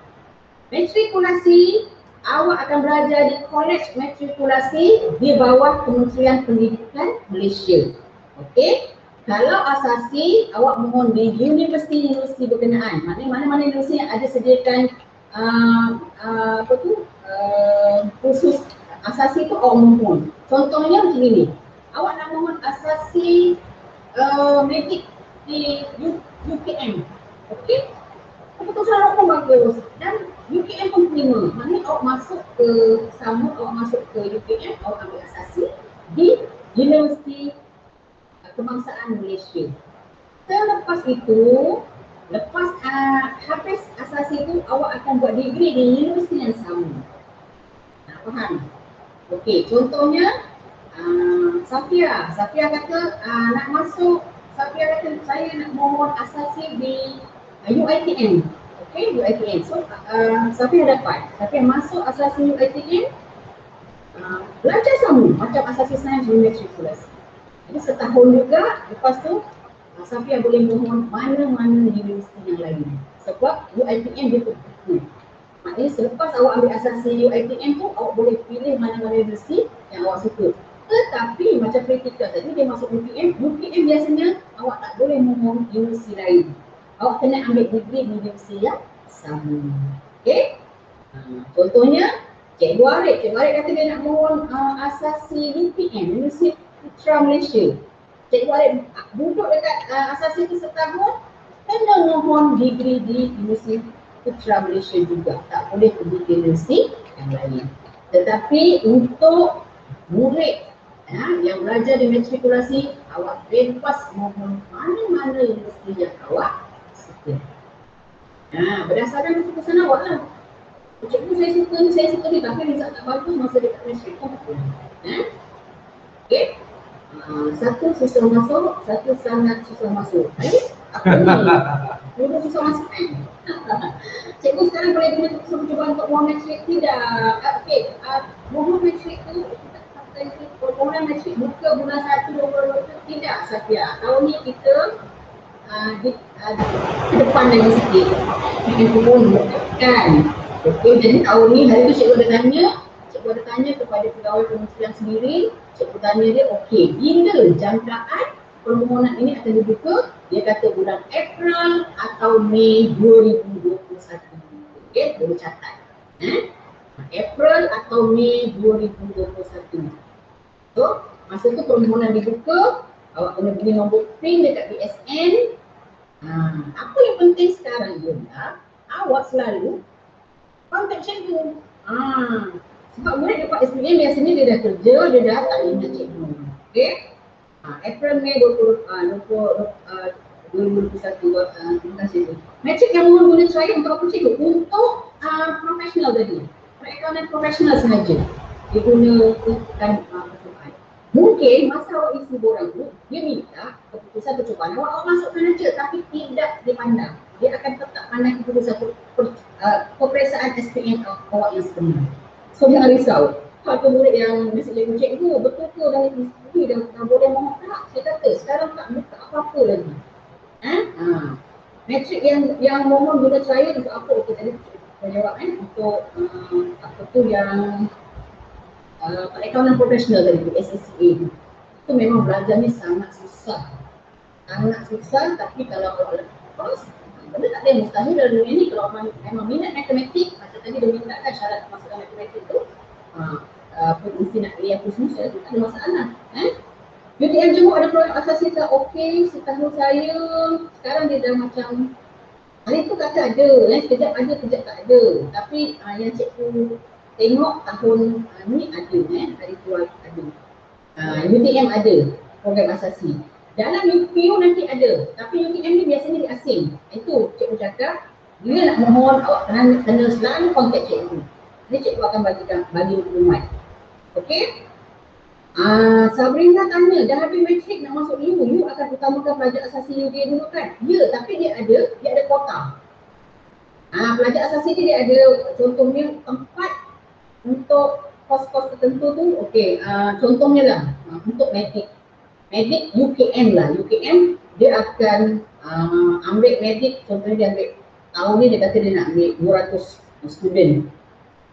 Speaker 1: matrikulasi awak akan belajar di kolej matrikulasi di bawah Kementerian Pendidikan Malaysia. Okey. Kalau asasi awak mohon di universiti berkenaan. Maknanya mana-mana universiti yang ada sediakan khusus asasi tu awak mohon. Contohnya macam ini. Awak nak mohon asasi medik di UKM. Okey? Keputusan awak pun bagus dan UKM pun terima. Maknanya awak masuk ke UKM, awak ambil asasi di Universiti Kebangsaan Malaysia. Selepas itu, lepas habis asasi itu, awak akan buat degree di universiti yang sama. Faham? Okey, contohnya Safia kata nak masuk, Safia kata saya nak mohon asasi di UiTM. Okey, UiTM. So Safia dapat, Safia masuk asasi UiTM, belajar sama macam asasi sains matrikulasi. Jadi setahun juga, lepas tu Safia boleh mohon mana-mana universiti yang lain. Sebab UiTM dia terbuka. Maknanya selepas awak ambil asasi UiTM tu, awak boleh pilih mana-mana universiti yang awak suka. Tetapi macam kritikal tadi dia masuk UPM biasanya awak tak boleh mohon universiti lain. Awak kena ambil degree di universiti yang sama. Okey? Contohnya Cikgu Arif kata dia nak mohon asasi UPM, Universiti Putra Malaysia. Cikgu Arif duduk dekat asasi itu setahun, kena mohon degree di Universiti Putra Malaysia juga. Tak boleh pergi ke universiti yang lain. Tetapi untuk murid yang belajar di matrikulasi, awak bebas mohon mana-mana universiti yang awak suka. Berdasarkan keputusan awak lah. Cikgu saya suka ni, tapi result tak bagus masa dekat matrik pun tak boleh. Okey? Satu susah masuk, satu sangat susah masuk. Apa ni? Dua susah masuk kan? Cikgu sekarang boleh guna keputusan percubaan untuk mohon matrik? Tidak. Okey, mohon matrik tu permohonan matrik buka bulan 1, 2020 tidak, Safia. Tahun ni kita ke depan lagi sikit. Kita pun bukan. Okey, jadi tahun ni hari tu cikgu ada tanya kepada pegawai kementerian sendiri. Cikgu tanya dia, okey, bila jangkaan permohonan ini akan dibuka? Dia kata bulan April atau Mei 2021. Okey, boleh catat. April atau Mei 2021. So, masa tu permohonan dibuka, awak kena beli nombor PIN dekat BSN. Apa yang penting sekarang ialah awak selalu kontak cikgu. Sebab murid dapat SPM biasanya dia dah kerja, dia dah tak ingat cikgu. Okey? April, Mei 2021. Terima kasih tu. Matrik yang mohon guna trial untuk apa cikgu? Untuk profesional tadi. Perakaunan profesional sahaja. Dia gunakan percubaan. Mungkin masa awak isi borang tu, dia minta keputusan percubaan awak masukkan aja, tapi tidak dipandang. Dia akan tetap pandang keputusan peperiksaan SPM awak yang sebenar. So jangan risau. Kalau murid yang mesti cikgu, betul ke dah isi dah boleh mohon tak? Saya kata sekarang tak buka apa-apa lagi. Matrik yang mohon guna trial untuk apa? Okey, tadi saya jawab untuk apa tu yang perakaunan profesional tadi tu, SSCA tu. Itu memang belajarnya sangat susah. Tapi kalau awak lepas, benda tak ada yang mustahil dalam dunia ni. Kalau orang memang minat matematik, macam tadi dia minta kan syarat masukkan matematik tu, mesti nak lihat semua, saya tu tak ada masalah. UTM Johor ada proyek asasi tak? Okey, setahu saya sekarang dia dah macam hari tu kata ada, kejap ada, kejap tak ada. Tapi yang cikgu tengok tahun ni ada, hari tu ada. UTM ada program asasi. Dalam UPU nanti ada, tapi UTM ni biasanya di asing. Itu cikgu cakap, bila nak mohon awak kena selalu kontak cikgu. Jadi cikgu akan bagi maklumat. Okey? Sabrina tanya, dah habis matrik nak masuk U akan utamakan pelajar asasi UDA dulu kan? Ya, tapi dia ada kuota. Pelajar asasi dia ada, contohnya tempat untuk kos-kos tertentu tu, okey, contohnya lah untuk medik UKM lah, UKM dia akan ambil medik, contohnya dia ambil tahun ni dia kata dia nak ambil 200 student.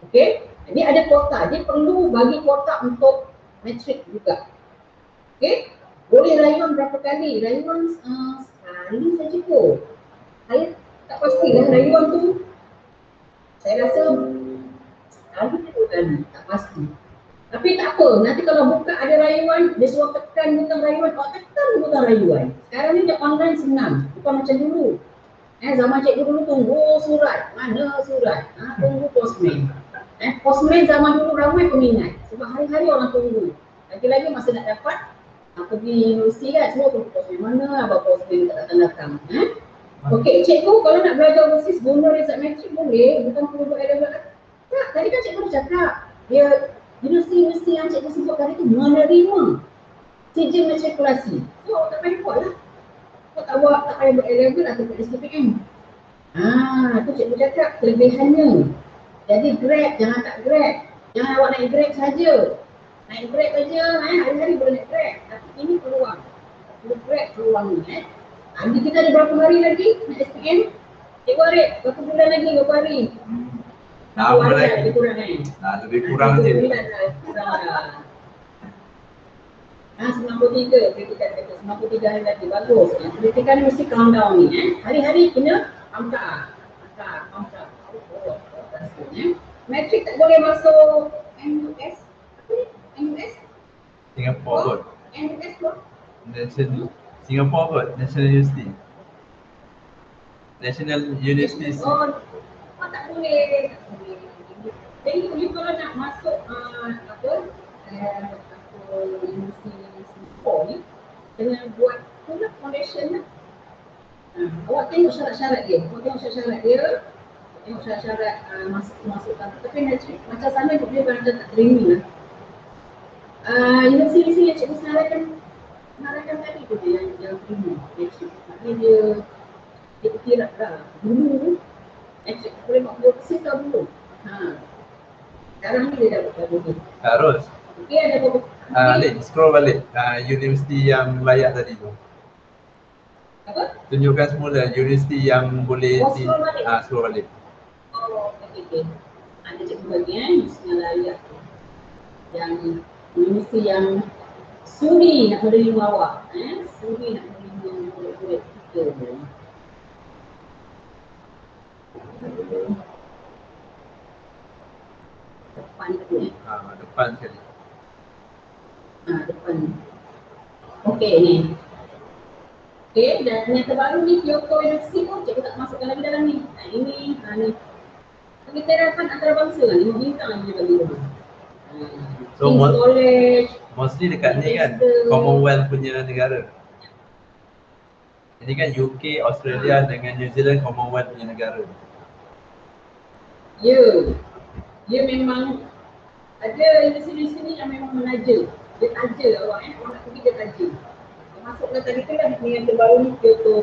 Speaker 1: Okey, jadi ada kuota, dia perlu bagi kuota untuk matrik juga. Okey, boleh rayuan berapa kali? Rayuan sekali saja kot. Saya tak pasti lah rayuan tu, saya rasa sekali ke 2 kali, tak pasti. Tapi tak apa, nanti kalau buka ada rayuan, dia suruh tekan butang rayuan, awak tekan butang rayuan. Sekarang ni dia online senang, bukan macam dulu. Zaman cikgu dulu tunggu surat, mana surat? Tunggu postman. Postman zaman dulu ramai peminat, sebab hari-hari orang tunggu. Lagi-lagi masa nak dapat pergi universiti kan, semua tunggu postman. Mana abang postman tak datang-datang. Okey, cikgu kalau nak belajar overseas guna result matrik boleh, bukan perlu buat A-level. Tak, tadi kan cikgu dah cakap, dia universiti yang cikgu sebut tadi tu menerima sijil matrikulasi. So tak payah buat lah. Kau tak buat, tak payah buat A-level atau buat SPM. Tu cikgu cakap kelebihannya. Jadi Grab, jangan tak Grab. Jangan awak naik Grab saja. Naik Grab saja, hari-hari boleh naik Grab. Tapi ini peluang. Perlu Grab peluang ni. Nanti kita ada berapa hari lagi naik SPM? Cikgu Arif, berapa bulan lagi, berapa hari?
Speaker 3: Lama lagi.
Speaker 1: Lebih kurang
Speaker 3: Lebih kurang je.
Speaker 1: Kurang lah. 93, kritikan kata 93 hari lagi, bagus. Kritikan mesti countdown ni. Hari-hari kena angka. Matrik tak boleh masuk MUS. MUS?
Speaker 3: Singapore kot.
Speaker 1: MUS kot?
Speaker 3: Singapore kot, National University. National University.
Speaker 1: Tak boleh. Jadi you kalau nak masuk universiti Singapore ni, kena buat foundation lah. Awak tengok syarat-syarat dia. Tengok syarat-syarat masuk-masukkan. Tapi macam sana dia macam tak terima lah. Universiti yang cikgu senaraikan tadi tu dia yang terima. Maknanya dia kira lah. Dulu matrik boleh 40% ke belum? Sekarang ni dia dah buat dulu.
Speaker 3: Harus.
Speaker 1: Okey, ada berapa?
Speaker 3: Scroll balik. Universiti yang layak tadi tu.
Speaker 1: Apa?
Speaker 3: Tunjukkan semula universiti yang boleh
Speaker 1: scroll balik.
Speaker 3: Scroll balik.
Speaker 1: Okey. Ada cikgu bagi universiti yang layak tu. Yang universiti yang sudi nak menerima awak. Sudi nak menerima murid-murid kita. Depan tu
Speaker 3: depan sekali.
Speaker 1: Depan. Okey ni. Okey, dan yang terbaru ni Kyoto University pun cikgu tak masukkan lagi dalam ni. Ini ni. Pengiktirafan antarabangsa lah, 5 bintang dia bagi dulu.
Speaker 3: So
Speaker 1: college,
Speaker 3: mostly dekat ni kan Commonwealth punya negara. Ini kan UK, Australia dengan New Zealand Commonwealth punya negara.
Speaker 1: Dia memang ada universiti ni yang memang menaja. Dia taja awak awak nak pergi dia taja. Masuklah tadi tu lah yang terbaru ni Kyoto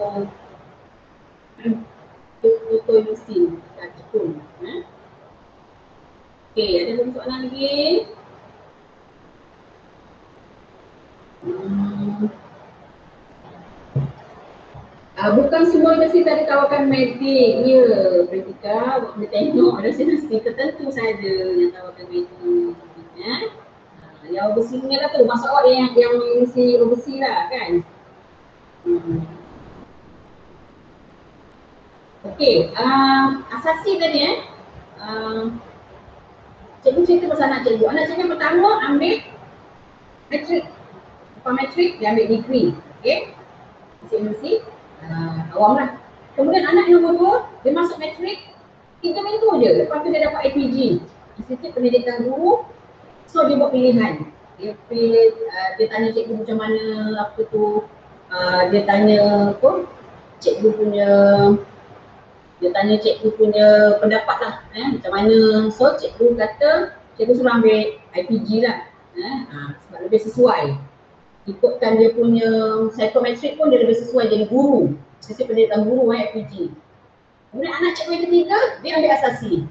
Speaker 1: University kat Jepun. Okey, ada lagi soalan lagi? Bukan semua universiti ada tawarkan medik. Ya, Pratika, awak boleh tengok ada universiti tertentu saja yang tawarkan medik. Yang overseas ni lah tu, maksud awak yang universiti overseas lah kan? Okey, asasi tadi cikgu cerita pasal anak cikgu. Anak cikgu pertama ambil matrik. Lepas matrik dia ambil degree. Okey, universiti awam lah. Kemudian anak yang kedua, dia masuk matrik 3 minggu je. Lepas tu dia dapat IPG, Institut Pendidikan Guru. So dia buat pilihan. Dia pilih, dia tanya cikgu macam mana apa tu. Dia tanya apa? Cikgu punya pendapat lah. Macam mana. So cikgu kata, cikgu suruh ambil IPG lah. Sebab lebih sesuai. Ikutkan dia punya psikometrik pun dia lebih sesuai jadi guru. Sisi pendidikan guru IPG. Kemudian anak cikgu yang ketiga, dia ambil asasi.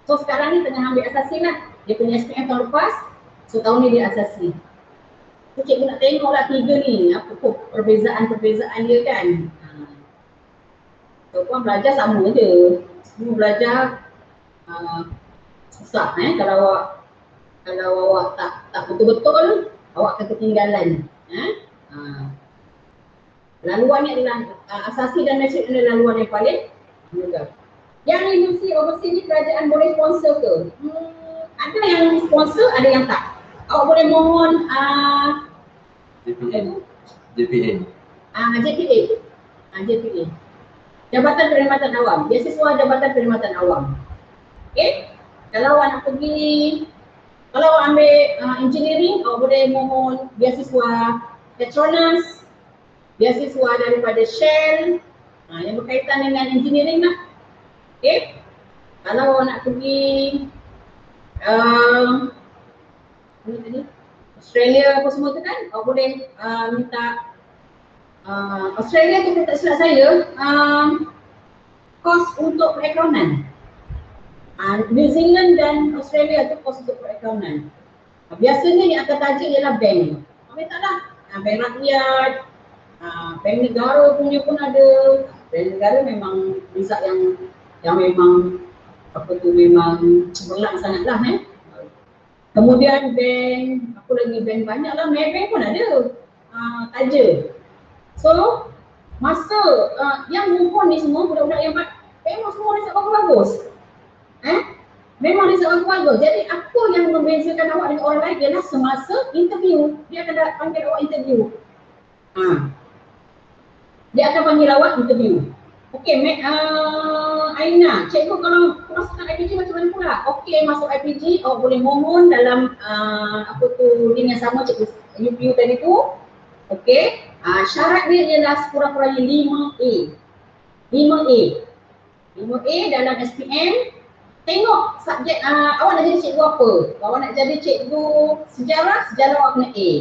Speaker 1: So sekarang ni tengah ambil asasi lah. Dia punya SPM tahun lepas, so tahun ni dia asasi. So cikgu nak tengok lah 3 ni, apa tu perbezaan dia kan. So puan belajar sama je. Semua belajar susah kalau awak tak betul-betul, awak akan ketinggalan. Laluan ni adalah asasi dan matrik adalah laluan yang paling mudah. Yang universiti overseas ni kerajaan boleh sponsor ke? Ada yang sponsor, ada yang tak. Awak boleh mohon
Speaker 3: JPA.
Speaker 1: JPA. Jabatan Perkhidmatan Awam. Beasiswa Jabatan Perkhidmatan Awam. Okey? Kalau awak nak pergi, kalau awak ambil engineering, awak boleh mohon beasiswa Petronas, beasiswa daripada Shell, yang berkaitan dengan engineering lah. Okey? Kalau awak nak pergi Ini tadi Australia apa semua tu kan, boleh minta Australia tu tak silap saya kos untuk perakaunan. New Zealand dan Australia tu kos untuk perakaunan. Biasanya yang akan tajuk ialah bank. Taklah, bank rakyat, bank negara punya pun ada. Bank negara memang result yang memang memang cemerlang sangatlah Kemudian bank, apa lagi bank banyak lah, Maybank pun ada taja. So masa yang mumpun ni semua budak-budak yang memang semua result bagus-bagus. Memang result bagus. Jadi apa yang membezakan awak dengan orang lain ialah semasa interview. Dia akan panggil awak interview. Dia akan panggil awak interview. Okey, Aina, cikgu kalau masukkan IPG macam mana pula? Okey, masuk IPG, awak boleh mohon dalam link yang sama cikgu UPU tadi tu. Okey, syarat dia ialah sekurang-kurangnya 5A. 5A dalam SPM. Tengok subjek awak nak jadi cikgu apa. Kalau awak nak jadi cikgu sejarah awak kena A.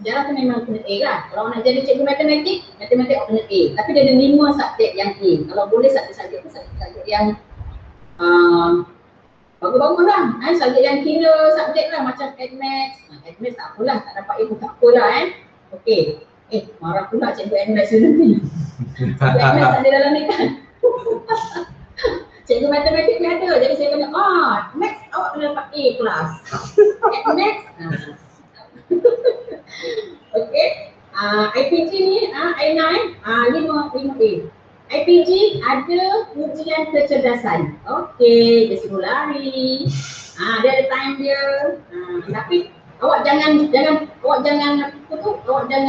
Speaker 1: Sejarah tu memang kena A lah. Kalau awak nak jadi cikgu matematik awak kena A. Tapi dia ada 5 subjek yang A. Kalau boleh subjek tu subjek yang bagus-bagus lah. Subjek yang kira subjek lah macam Admax. Admax tak apalah, tak dapat A pun tak apalah Okey. Marah pula cikgu Admax tu nanti. Cikgu Admax tak ada dalam ni kan. Cikgu matematik ni ada, jadi saya kena, Max awak kena dapat A kelas. Max. Okey. IPG ni, I9, 5A. IPG ada ujian kecerdasan. Okey, dia suruh lari. Dia ada time dia. Tapi awak jangan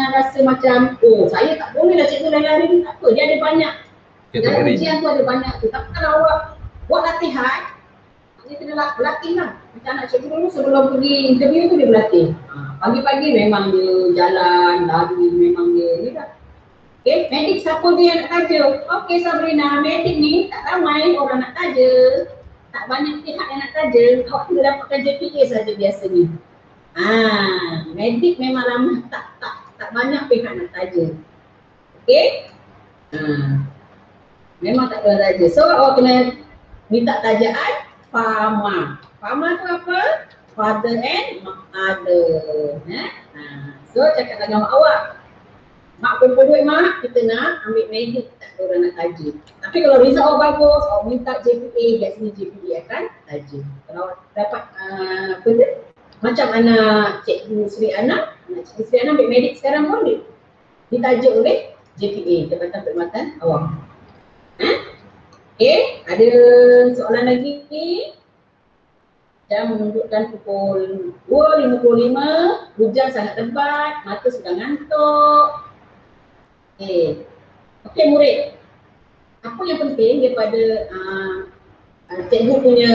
Speaker 1: rasa macam, saya tak boleh lah cikgu lari ni, tak apa. Dia ada banyak. Dalam ujian tu ada banyak tu. Tapi kalau awak buat latihan, dia kena berlatih lah. Macam anak cikgu dulu sebelum pergi interview tu dia berlatih. Pagi-pagi memang dia jalan, lari, memang dia ni lah. Okay, medik siapa dia yang nak taja? Okay Sabrina, medik ni tak ramai orang nak taja. Tak banyak pihak yang nak taja. Awak kena dapatkan JPA saja biasanya. Medik memang ramai, tak banyak pihak nak taja. Okay? Memang tak kena taja. So awak kena minta tajaan FAMA. FAMA tu apa? Father and mother. So cakap dengan mak awak. Mak kumpul duit mak, kita nak ambil medik, tak ada orang nak taja. Tapi kalau result awak bagus, awak minta JPA, biasanya JPA akan taja. Kalau awak dapat macam anak cikgu Sri Ana, cikgu Sri Ana ambil medik sekarang pun ditaja oleh JPA, Jabatan Perkhidmatan Awam. Okay, ada soalan lagi. Jam menunjukkan pukul 2.55, hujan sangat lebat, mata sudah ngantuk. Okay murid, apa yang penting daripada cikgu punya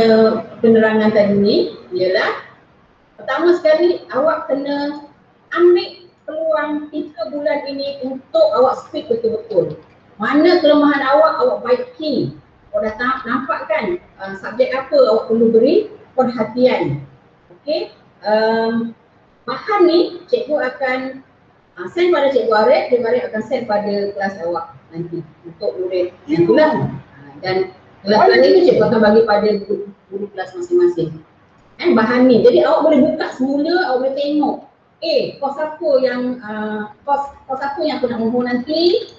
Speaker 1: penerangan tadi ni ialah pertama sekali awak kena ambil peluang 3 bulan ini untuk awak speak betul-betul. Mana kelemahan awak baiki. Awak dah nampak kan subjek apa awak perlu beri perhatian. Okey. Bahan ni cikgu akan send pada cikgu Arif, cikgu Arif akan send pada kelas awak nanti untuk murid yang tulang. Dan kelas ni cikgu akan bagi pada guru kelas masing-masing. Bahan ni. Jadi awak boleh buka semula, awak boleh tengok. Kos apa yang aku nak mohon nanti.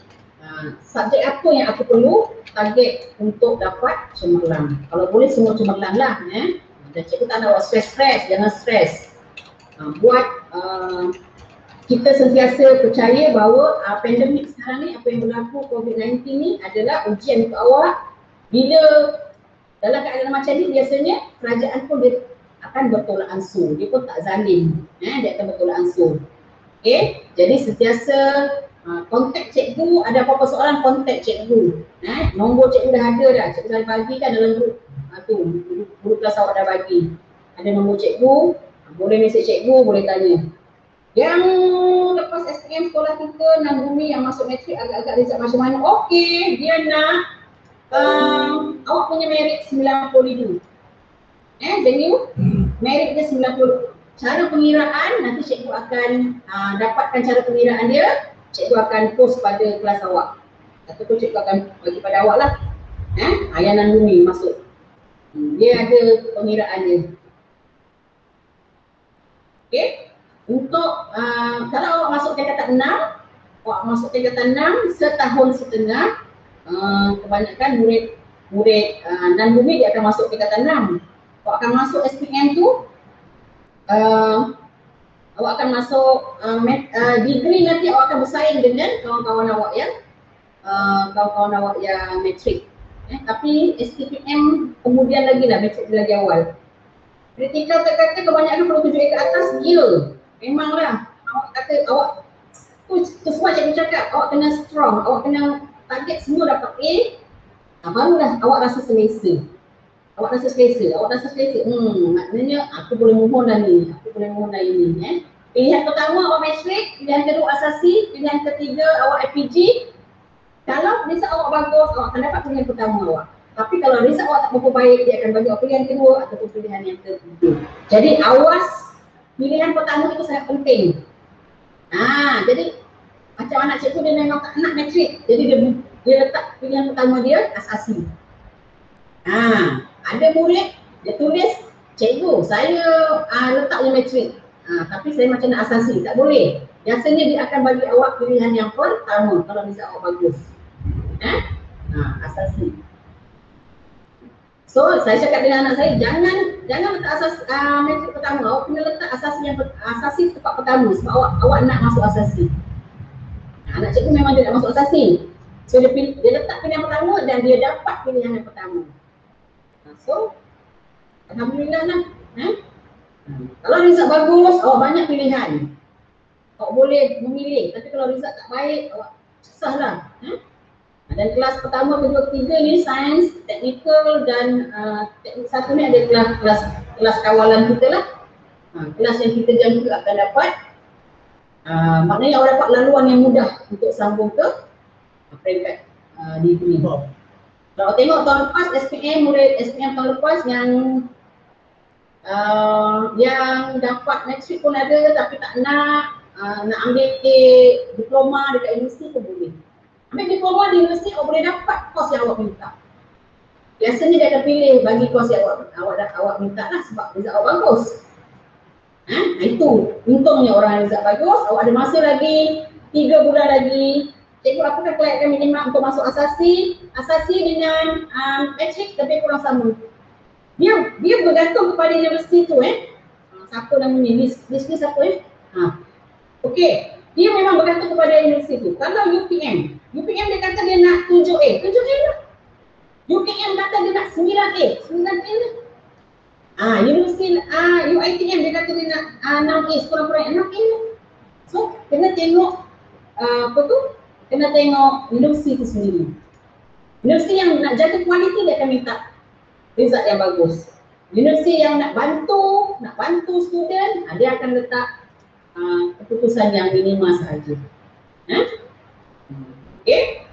Speaker 1: Subjek apa yang aku perlu target untuk dapat cemerlang. Kalau boleh semua cemerlang lah. Dan cikgu tak nak awak stres, jangan stres. Buat kita sentiasa percaya bahawa pandemik sekarang ni, apa yang berlaku COVID-19 ni adalah ujian untuk awak. Bila dalam keadaan macam ni biasanya kerajaan pun dia akan bertolak ansur. Dia pun tak zalim. Dia akan bertolak ansur. Okay? Jadi sentiasa kontak cikgu, ada apa-apa soalan kontak cikgu. Nombor cikgu dah ada dah, cikgu dah bagi kan dalam grup guru kelas awak dah bagi. Ada nombor cikgu, boleh mesej cikgu, boleh tanya. Yang lepas SPM sekolah kita, Nanggumi yang masuk matrik agak-agak result macam mana? Okey, dia nak awak punya merit 90 dulu. Then you merit dia 90. Cara pengiraan nanti cikgu akan dapatkan cara pengiraan dia, cikgu akan post pada kelas awak. Ataupun cikgu akan bagi pada awak lah. Ayanan bumi masuk. Dia ada pengiraan dia. Okey. Untuk kalau awak masuk tingkatan 6, awak masuk tingkatan 6 setahun setengah, kebanyakan murid non bumi dia akan masuk tingkatan 6. Awak akan masuk SPM tu, awak akan masuk degree, nanti awak akan bersaing dengan kawan-kawan awak yang matrik. Tapi SPM kemudian lagi lah, matrik lagi awal. Kritikal kata kebanyakan perlu 7A ke atas, gila. Memanglah awak kata awak tu semua cikgu cakap, awak kena strong, awak kena target semua dapat A, barulah awak rasa selesa. Awak rasa selesa, maknanya aku boleh mohon dah ni, aku boleh mohon dah ini. Pilihan pertama awak matrik, pilihan kedua asasi, pilihan ketiga awak FPG. Kalau result awak bagus, awak akan dapat pilihan pertama awak. Tapi kalau result awak tak berapa baik, dia akan bagi awak pilihan kedua ataupun pilihan yang ketiga. Jadi awas, pilihan pertama itu sangat penting. Jadi macam anak cikgu dia memang tak nak matrik, jadi dia letak pilihan pertama dia asasi. Ada murid dia tulis, cikgu saya letak yang matrik, tapi saya macam nak asasi, tak boleh. Biasanya dia akan bagi awak pilihan yang pertama kalau result awak bagus. Asasi. So saya cakap dengan anak saya, jangan letak asas matrik pertama, awak kena letak asasi tempat pertama sebab awak nak masuk asasi. Anak cikgu memang dia nak masuk asasi. So dia letak pilihan pertama dan dia dapat pilihan yang pertama. So alhamdulillah lah. Kalau result bagus, awak banyak pilihan. Awak boleh memilih, tapi kalau result tak baik, awak susah lah. Dan kelas pertama, kedua, ketiga ni sains, teknikal dan teknik satu ni ada kelas kawalan kita lah. Kelas yang kita jangka akan dapat. Maknanya awak dapat laluan yang mudah untuk sambung ke peringkat degree. Kalau tengok tahun lepas murid SPM tahun lepas yang dapat matrik pun ada tapi tak nak ambil diploma dekat universiti pun boleh. Ambil diploma di universiti, awak boleh dapat kos yang awak minta. Biasanya dia akan pilih bagi kos yang awak minta lah sebab result awak bagus. Itu untungnya orang result bagus, awak ada masa lagi 3 bulan lagi. Cikgu aku akan kelayakan minimal untuk masuk asasi dengan matrik lebih kurang sama. Dia bergantung kepada universiti tu. Siapa namanya, list ni siapa Okey, dia memang bergantung kepada universiti tu. Kalau UPM dia kata dia nak 7A lah. UPM kata dia nak 9A lah. Universiti UiTM dia kata dia nak 6A, sekurang-kurangnya 6A lah. So kena tengok kena tengok universiti tu sendiri. Universiti yang nak jaga kualiti dia akan minta result yang bagus. Universiti yang nak bantu student, dia akan letak keputusan yang minima sahaja. Okey.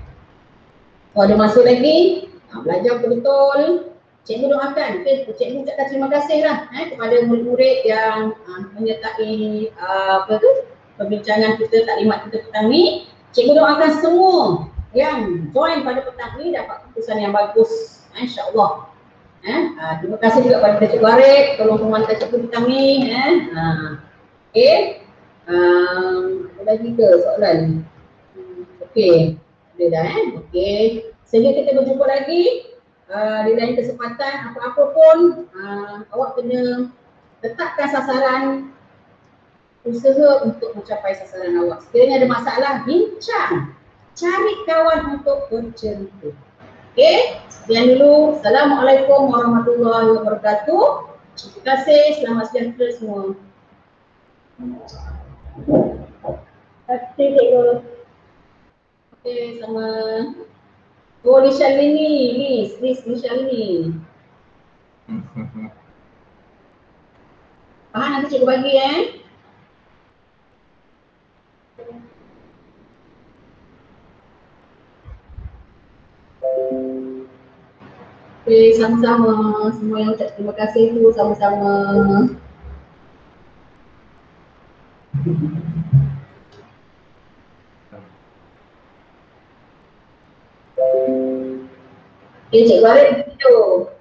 Speaker 1: Kalau ada masa lagi, belajar betul-betul. Cikgu doakan, cikgu ucapkan terima kasih lah kepada murid-murid yang menyertai perbincangan kita, taklimat kita petang ni. Cikgu doakan semua yang join pada petang ni dapat keputusan yang bagus, insya-Allah. Terima kasih juga kepada Cikgu Arif, tolong pemantau cikgu petang ni. Okey. Ada lagi ke soalan? Okey, ada dah okey. Sehingga kita berjumpa lagi di lain kesempatan. Apa-apa pun awak kena letakkan sasaran, usaha untuk mencapai sasaran awak. Sekiranya ada masalah, bincang, cari kawan untuk bercerita. Okey, sekian dulu. Assalamualaikum warahmatullahi wabarakatuh. Terima kasih, selamat sejahtera semua. Cikgu. Okey, sama. Ni Shalini, ni Shalini. Faham nanti cikgu bagi Okey, sama-sama. Semua yang ucap terima kasih tu sama-sama. Cikgu Arif boleh tidur.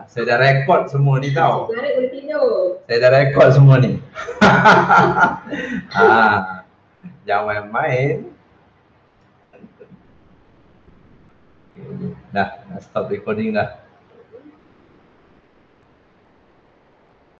Speaker 3: Saya dah rekod semua ni tau.
Speaker 1: Cikgu Arif boleh tidur.
Speaker 3: Saya dah rekod semua ni. Jangan main-main. Dah stop recording dah.